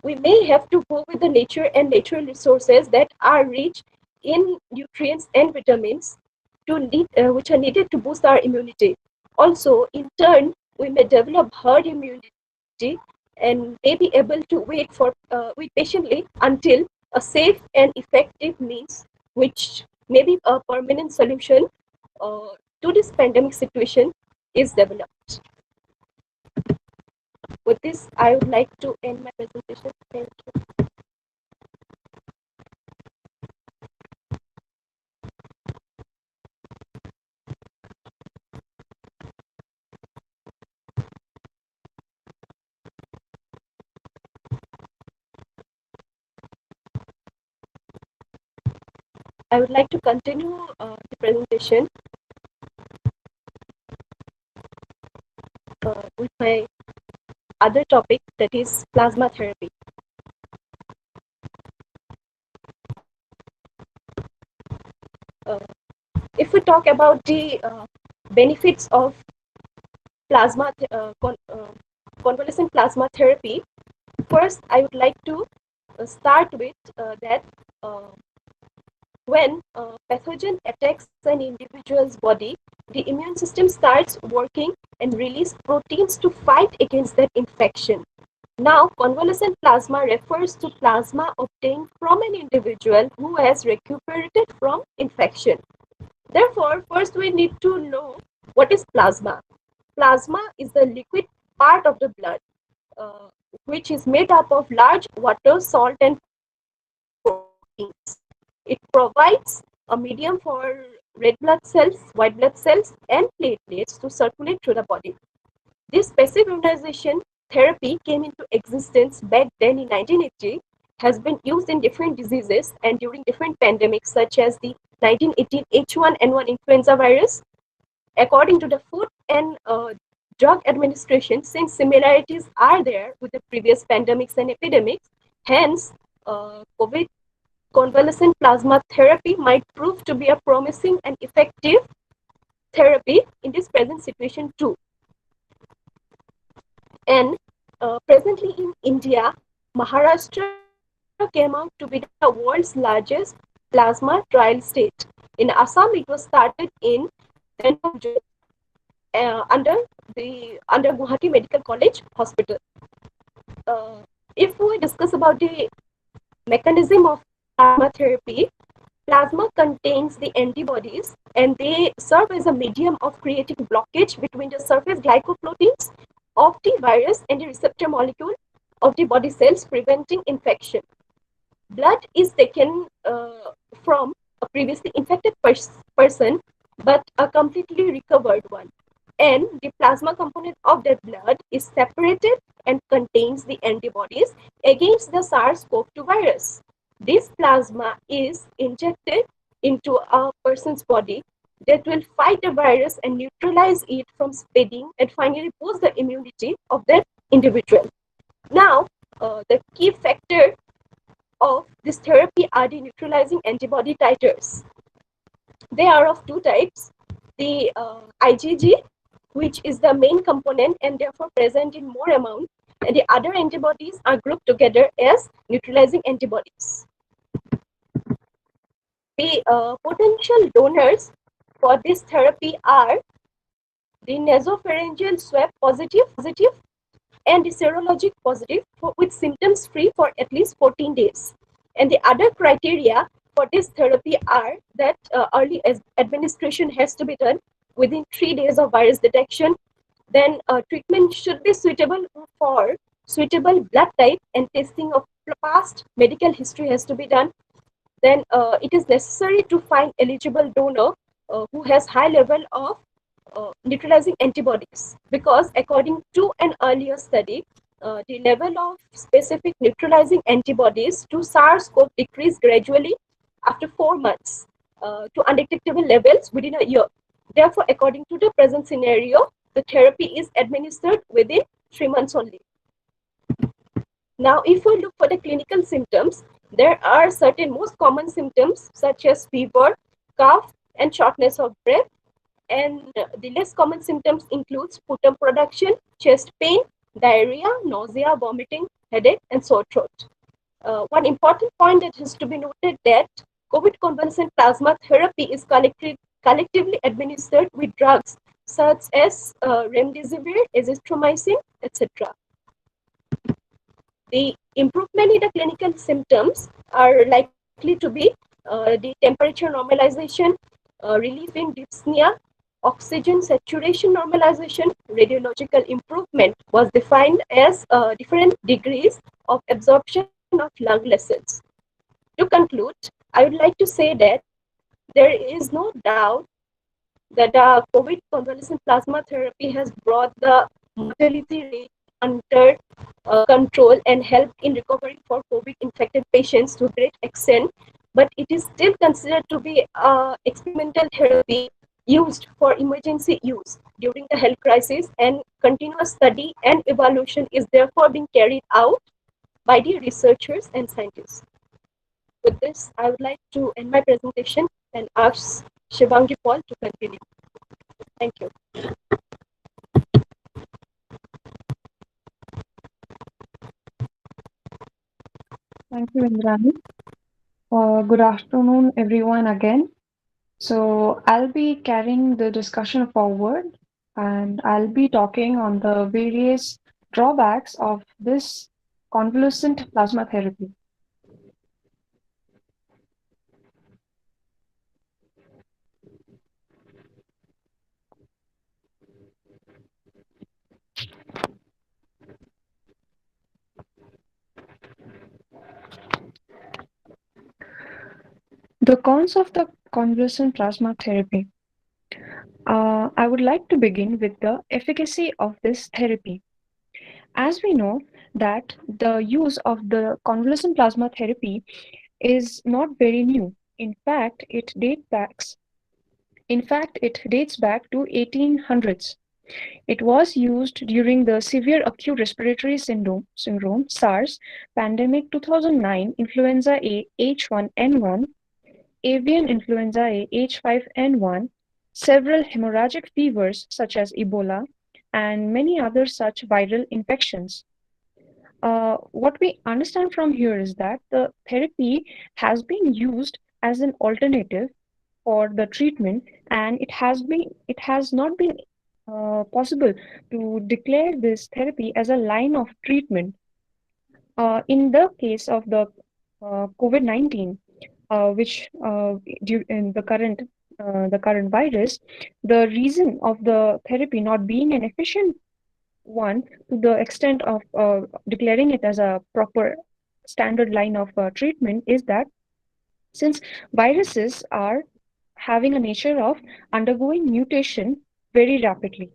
We may have to go with the nature and natural resources that are rich in nutrients and vitamins which are needed to boost our immunity. Also, in turn, we may develop herd immunity and may be able to wait patiently until a safe and effective means, which may be a permanent solution to this pandemic situation, is developed. With this, I would like to end my presentation. Thank you. I would like to continue the presentation with my other topic, that is plasma therapy. If we talk about the benefits of plasma convalescent plasma therapy, first I would like to start with that uh, when pathogen attacks an individual's body, the immune system starts working and release proteins to fight against that infection. Now, convalescent plasma refers to plasma obtained from an individual who has recuperated from infection. Therefore, first we need to know what is plasma. Plasma is the liquid part of the blood, uh, which is made up of large water, salt, and proteins. It provides a medium for red blood cells, white blood cells, and platelets to circulate through the body. This passive immunization therapy came into existence back then in 1980, has been used in different diseases and during different pandemics such as the 1918 H1N1 influenza virus. According to the Food and Drug Administration, since similarities are there with the previous pandemics and epidemics, hence COVID convalescent plasma therapy might prove to be a promising and effective therapy in this present situation too. And presently in India, Maharashtra came out to be the world's largest plasma trial state. In Assam, it was started in end of June under Guwahati Medical College Hospital. If we discuss about the mechanism of plasma therapy, plasma contains the antibodies and they serve as a medium of creating blockage between the surface glycoproteins of the virus and the receptor molecule of the body cells, preventing infection. Blood is taken from a previously infected person, but a completely recovered one. And the plasma component of that blood is separated and contains the antibodies against the SARS-CoV-2 virus. This plasma is injected into a person's body that will fight the virus and neutralize it from spreading and finally boost the immunity of that individual. Now, the key factor of this therapy are the neutralizing antibody titers. They are of two types. The IgG, which is the main component and therefore present in more amount, and the other antibodies are grouped together as neutralizing antibodies. The potential donors for this therapy are the nasopharyngeal swab positive and the serologic positive with symptoms free for at least 14 days. And the other criteria for this therapy are that early administration has to be done within 3 days of virus detection. Then treatment should be suitable for suitable blood type and testing of past medical history has to be done. Then it is necessary to find eligible donor who has high level of neutralizing antibodies, because according to an earlier study, the level of specific neutralizing antibodies to SARS-CoV decreased gradually after 4 months to undetectable levels within a year. Therefore, according to the present scenario, the therapy is administered within 3 months only. Now, if we look for the clinical symptoms, there are certain most common symptoms such as fever, cough, and shortness of breath. And the less common symptoms include sputum production, chest pain, diarrhea, nausea, vomiting, headache, and sore throat. One important point that has to be noted that COVID convalescent plasma therapy is collectively administered with drugs such as remdesivir, azithromycin, etc. The improvement in the clinical symptoms are likely to be the temperature normalization, relief in dyspnea, oxygen saturation normalization. Radiological improvement was defined as different degrees of absorption of lung vessels. To conclude, I would like to say that there is no doubt that COVID convalescent plasma therapy has brought the mortality rate under control and helped in recovering for COVID infected patients to a great extent, but it is still considered to be experimental therapy used for emergency use during the health crisis, and continuous study and evaluation is therefore being carried out by the researchers and scientists. With this, I would like to end my presentation. Thank and asks Shivangi Paul to continue. Thank you. Thank you, Indrani. Good afternoon, everyone, again. So, I'll be carrying the discussion forward and I'll be talking on the various drawbacks of this convalescent plasma therapy. The cons of the convalescent plasma therapy. I would like to begin with the efficacy of this therapy. As we know that the use of the convalescent plasma therapy is not very new. In fact, it dates back to 1800s. It was used during the severe acute respiratory syndrome SARS pandemic 2009, influenza A H1N1, avian influenza A H5N1, several hemorrhagic fevers such as Ebola, and many other such viral infections. What we understand from here is that the therapy has been used as an alternative for the treatment, and it has not been possible to declare this therapy as a line of treatment. In the case of the COVID-19, which in the current virus, the reason of the therapy not being an efficient one to the extent of declaring it as a proper standard line of treatment is that since viruses are having a nature of undergoing mutation very rapidly.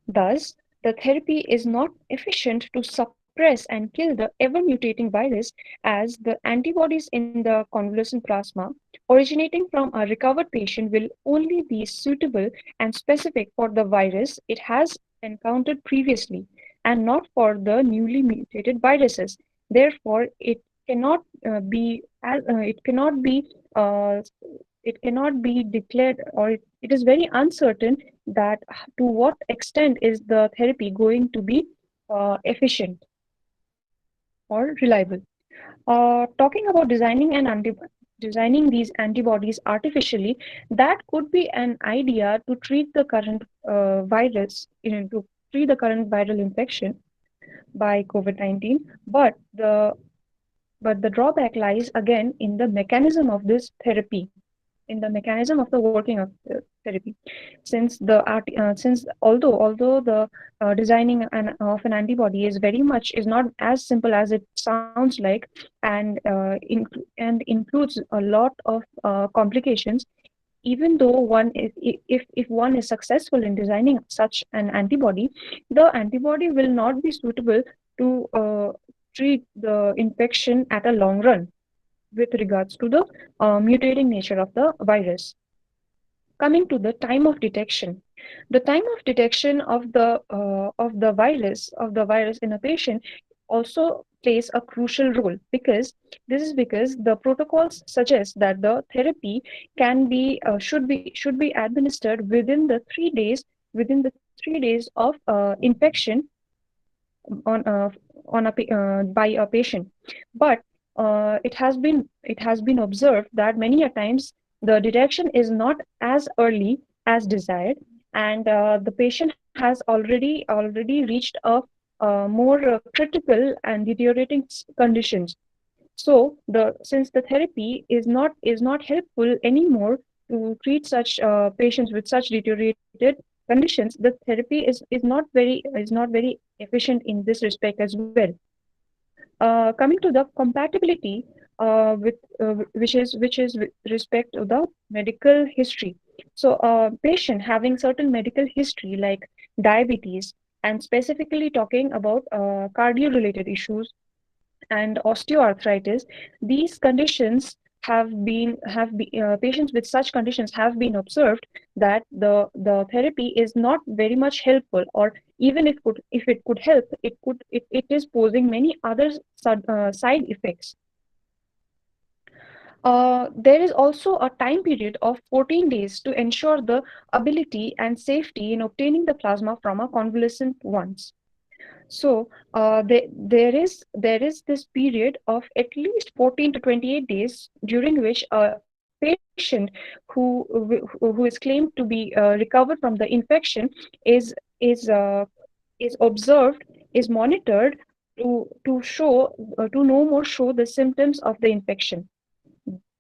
Thus, the therapy is not efficient to suppress and kill the ever mutating virus, as the antibodies in the convalescent plasma originating from a recovered patient will only be suitable and specific for the virus it has encountered previously and not for the newly mutated viruses. Therefore, cannot be it cannot be uh, it cannot be declared, or it is very uncertain that to what extent is the therapy going to be efficient or reliable. Talking about designing these antibodies artificially, that could be an idea to treat the current to treat the current viral infection by COVID-19, but the drawback lies again in the mechanism of this therapy, in the mechanism of the working of the therapy. Since although the designing of an antibody is not as simple as it sounds like, and includes a lot of complications. Even though if one is successful in designing such an antibody, the antibody will not be suitable to treat the infection at a long run with regards to the mutating nature of the virus. Coming to the time of detection, the time of detection of the virus in a patient also plays a crucial role, because the protocols suggest that the therapy can be should be administered within the 3 days of infection on by a patient. But it has been observed that many a times the detection is not as early as desired, and the patient has already reached a more critical and deteriorating conditions. So since the therapy is not helpful anymore to treat such patients with such deteriorated conditions, the therapy is not very efficient in this respect as well. Coming to the compatibility with which is with respect to the medical history. So a patient having certain medical history like diabetes, and specifically talking about cardio-related issues and osteoarthritis, these conditions patients with such conditions have been observed that the therapy is not very much helpful, or even if it could help, it is posing many other side effects. There is also a time period of 14 days to ensure the ability and safety in obtaining the plasma from a convalescent ones. So there is this period of at least 14 to 28 days during which a patient who is claimed to be recovered from the infection is is uh, is observed, is monitored to no more show the symptoms of the infection.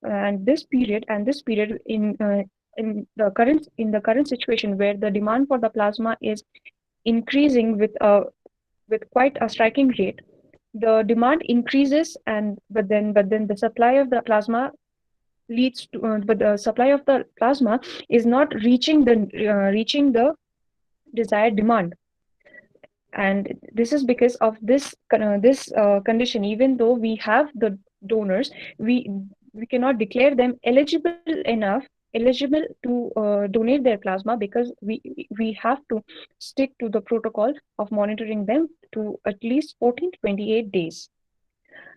And this period in the current situation where the demand for the plasma is increasing with quite a striking rate, the demand increases, and but then the supply of the plasma leads to but the supply of the plasma is not reaching the desired demand. And this is because of this condition. Even though we have the donors, we cannot declare them eligible to donate their plasma, because we have to stick to the protocol of monitoring them to at least 14 to 28 days.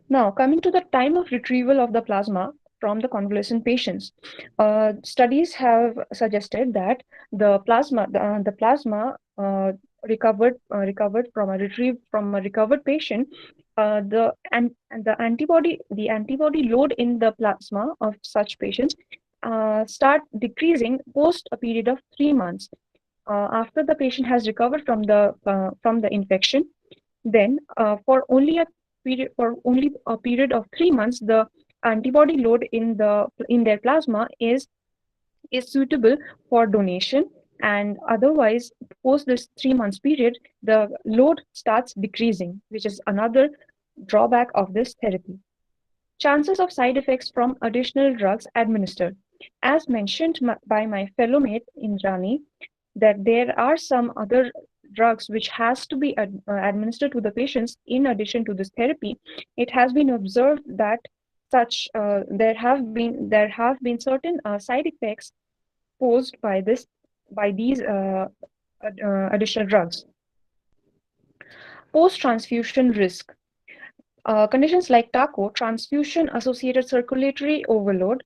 Now, coming to the time of retrieval of the plasma from the convalescent patients, studies have suggested that the plasma recovered from a recovered patient, the antibody load in the plasma of such patients start decreasing post a period of 3 months after the patient has recovered from the infection. Then, for only a period of 3 months, the antibody load in their plasma is suitable for donation, and otherwise, post this 3 months period, the load starts decreasing, which is another drawback of this therapy. Chances of side effects from additional drugs administered. As mentioned by my fellow mate Indrani, that there are some other drugs which has to be administered to the patients in addition to this therapy. It has been observed that there have been certain side effects posed by these additional drugs. Post transfusion risk. Conditions like TACO, transfusion associated circulatory overload,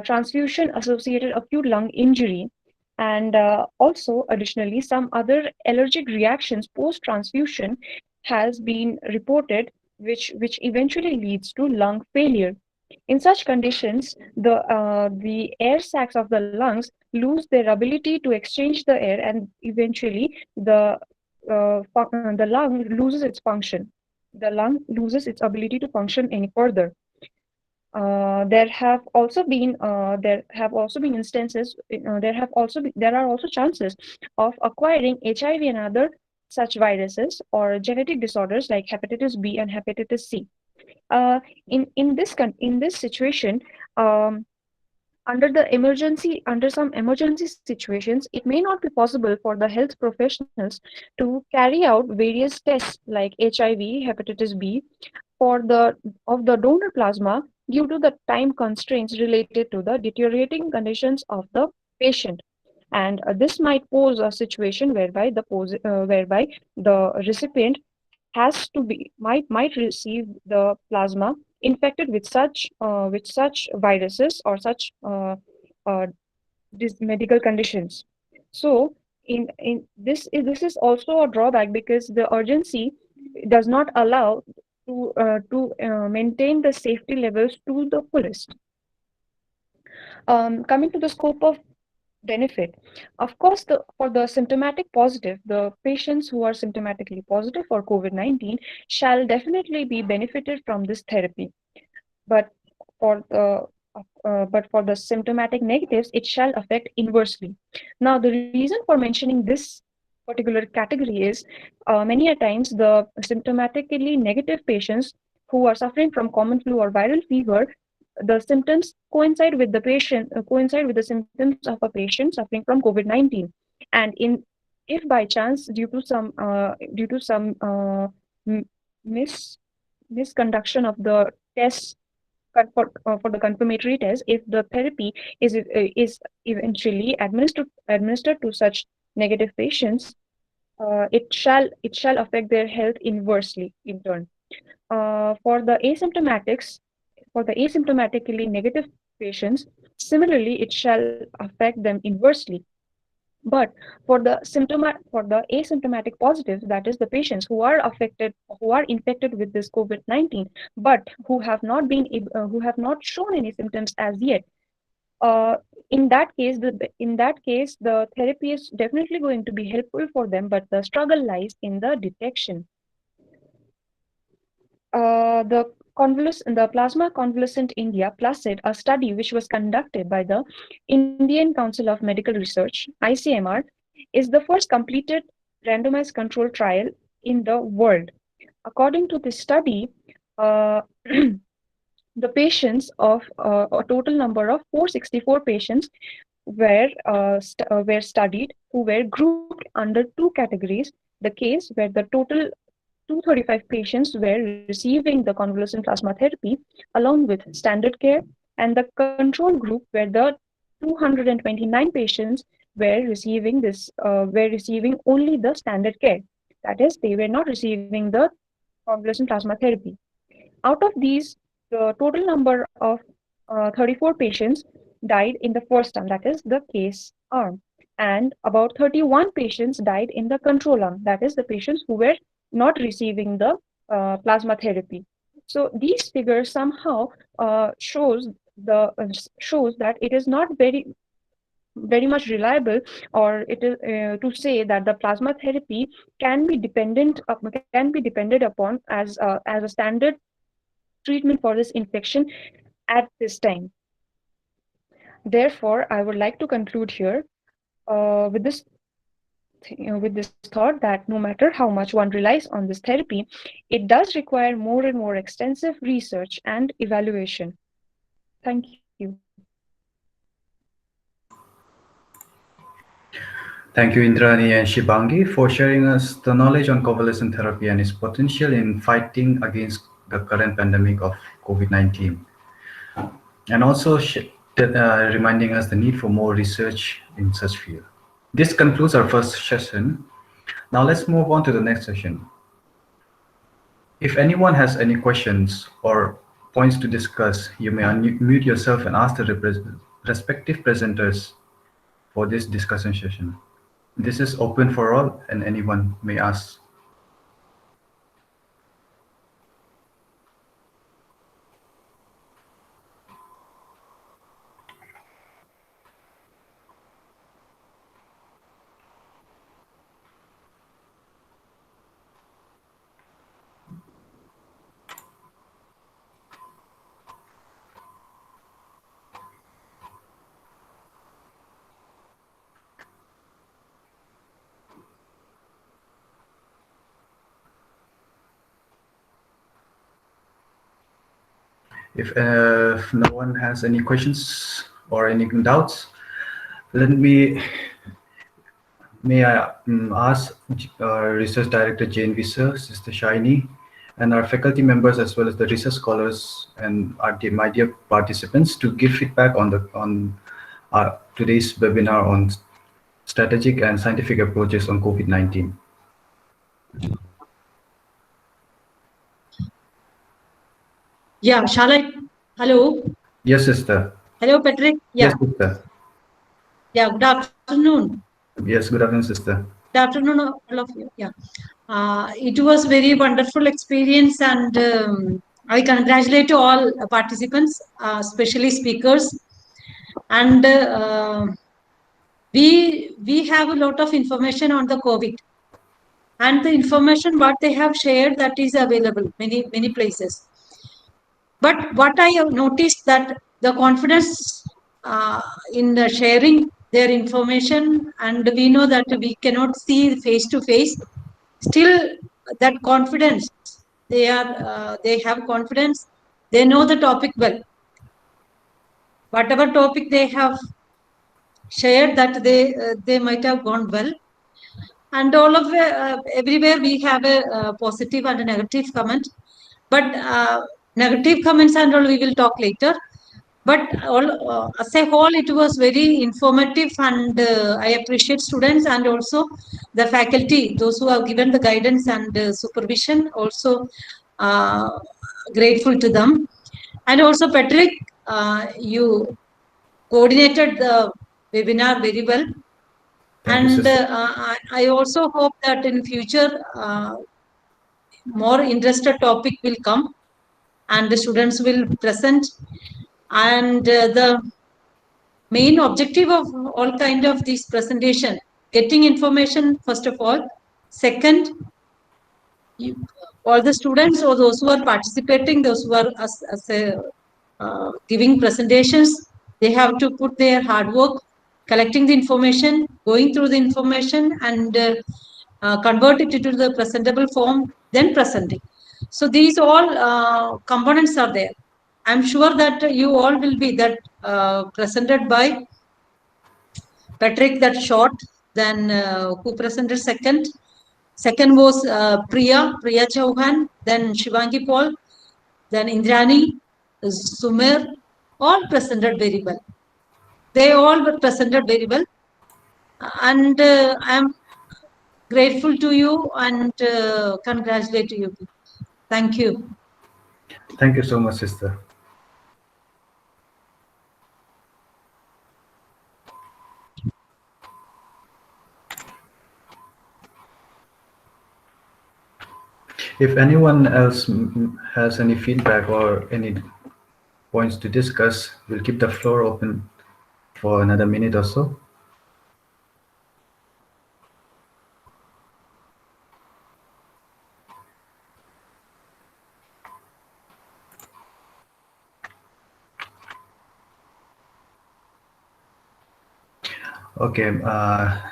transfusion associated acute lung injury, and also additionally some other allergic reactions post transfusion has been reported, which eventually leads to lung failure. In such conditions, the air sacs of the lungs lose their ability to exchange the air, and eventually the lung loses its function. The lung loses its ability to function any further. There have also been instances. There are also chances of acquiring HIV and other such viruses or genetic disorders like hepatitis B and hepatitis C. In this situation, um, under some emergency situations, it may not be possible for the health professionals to carry out various tests like HIV, hepatitis B of the donor plasma due to the time constraints related to the deteriorating conditions of the patient. And this might pose a situation whereby the recipient has to be might receive the plasma infected with such viruses or such these medical conditions. So this is also a drawback, because the urgency does not allow to maintain the safety levels to the fullest. Coming to the scope of benefit, of course, for the symptomatic positive, the patients who are symptomatically positive for COVID-19 shall definitely be benefited from this therapy. But for the symptomatic negatives, it shall affect inversely. Now, the reason for mentioning this particular category is many a times the symptomatically negative patients who are suffering from common flu or viral fever, the symptoms coincide with the symptoms of a patient suffering from COVID-19. And if by chance, due to some m- mis misconduction of the tests for the confirmatory test, if the therapy is eventually administered to such negative patients, it shall affect their health inversely in turn. For the asymptomatics, for the asymptomatically negative patients, similarly, it shall affect them inversely. But for the asymptomatic positives, that is the patients who are infected with this COVID-19, but who have not shown any symptoms as yet, in that case, the therapy is definitely going to be helpful for them, but the struggle lies in the detection. The Plasma Convalescent India Placid, a study which was conducted by the Indian Council of Medical Research (ICMR), is the first completed randomized control trial in the world. According to this study, uh, the patients of a total number of 464 patients were studied, who were grouped under two categories. The case where the total 235 patients were receiving the convalescent plasma therapy along with standard care, and the control group where the 229 patients were receiving only the standard care. That is, they were not receiving the convalescent plasma therapy. Out of these, the total number of 34 patients died in the first arm, that is the case arm, and about 31 patients died in the control arm, that is the patients who were not receiving the plasma therapy. So these figures somehow shows that it is not very much reliable, or it is to say that the plasma therapy can be depended upon as a standard treatment for this infection at this time. Therefore, I would like to conclude here with this thought that no matter how much one relies on this therapy, it does require more and more extensive research and evaluation. Thank you. Thank you, Indrani and Shibangi, for sharing us the knowledge on convalescent therapy and its potential in fighting against the current pandemic of COVID-19, and also reminding us the need for more research in such field. This concludes our first session. Now let's move on to the next session. If anyone has any questions or points to discuss, you may unmute yourself and ask the respective presenters for this discussion session. This is open for all and anyone may ask. If no one has any questions or any doubts, may I ask Research Director Jane Visser, Sister Shaini, and our faculty members as well as the research scholars and my dear participants to give feedback on today's webinar on strategic and scientific approaches on COVID-19. Yeah, shall I? Hello. Yes, sister. Hello, Patrick. Yeah. Yes, sister. Yeah, good afternoon. Yes, good afternoon, sister. Good afternoon, all of you. Yeah. It was very wonderful experience, and I congratulate to all participants, especially speakers. And we have a lot of information on the COVID, and the information what they have shared, that is available many places. But what I have noticed, that the confidence in the sharing their information, and we know that we cannot see face to face, still that confidence, they have confidence, they know the topic well. Whatever topic they have shared, that they might have gone well. And all of everywhere we have a positive and a negative comment, but negative comments and all we will talk later. But all as a whole, it was very informative, and I appreciate students and also the faculty, those who have given the guidance and supervision, also grateful to them. And also, Patrick, you coordinated the webinar very well. Thank you, And sister. I also hope that in future, more interested topic will come and the students will present. And the main objective of all kind of this presentation, getting information first of all. Second, all the students or those who are participating, those who are giving presentations, they have to put their hard work, collecting the information, going through the information, and convert it into the presentable form, then presenting. So these all components are there. I'm sure that you all will be that presented by Patrick, that short, then who presented second. Second was Priya Chauhan, then Shivangi Paul, then Indrani, Sumer, all presented very well. They all were presented very well. And I'm grateful to you and congratulate you. Thank you. Thank you so much, sister. If anyone else has any feedback or any points to discuss, we'll keep the floor open for another minute or so. Okay,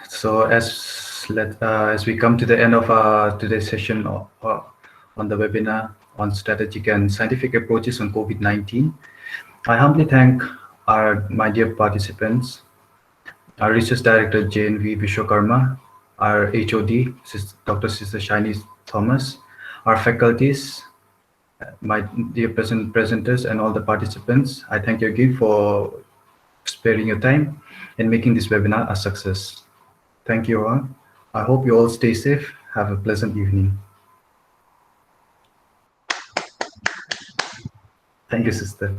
so as we come to the end of today's session on the webinar on strategic and scientific approaches on COVID-19, I humbly thank my dear participants, our research director Jane V. Vishwakarma, our HOD Dr. Sister Shiny Thomas, our faculties, my dear presenters, and all the participants. I thank you again for sparing your time and making this webinar a success. Thank you all. I hope you all stay safe. Have a pleasant evening. Thank you, sister.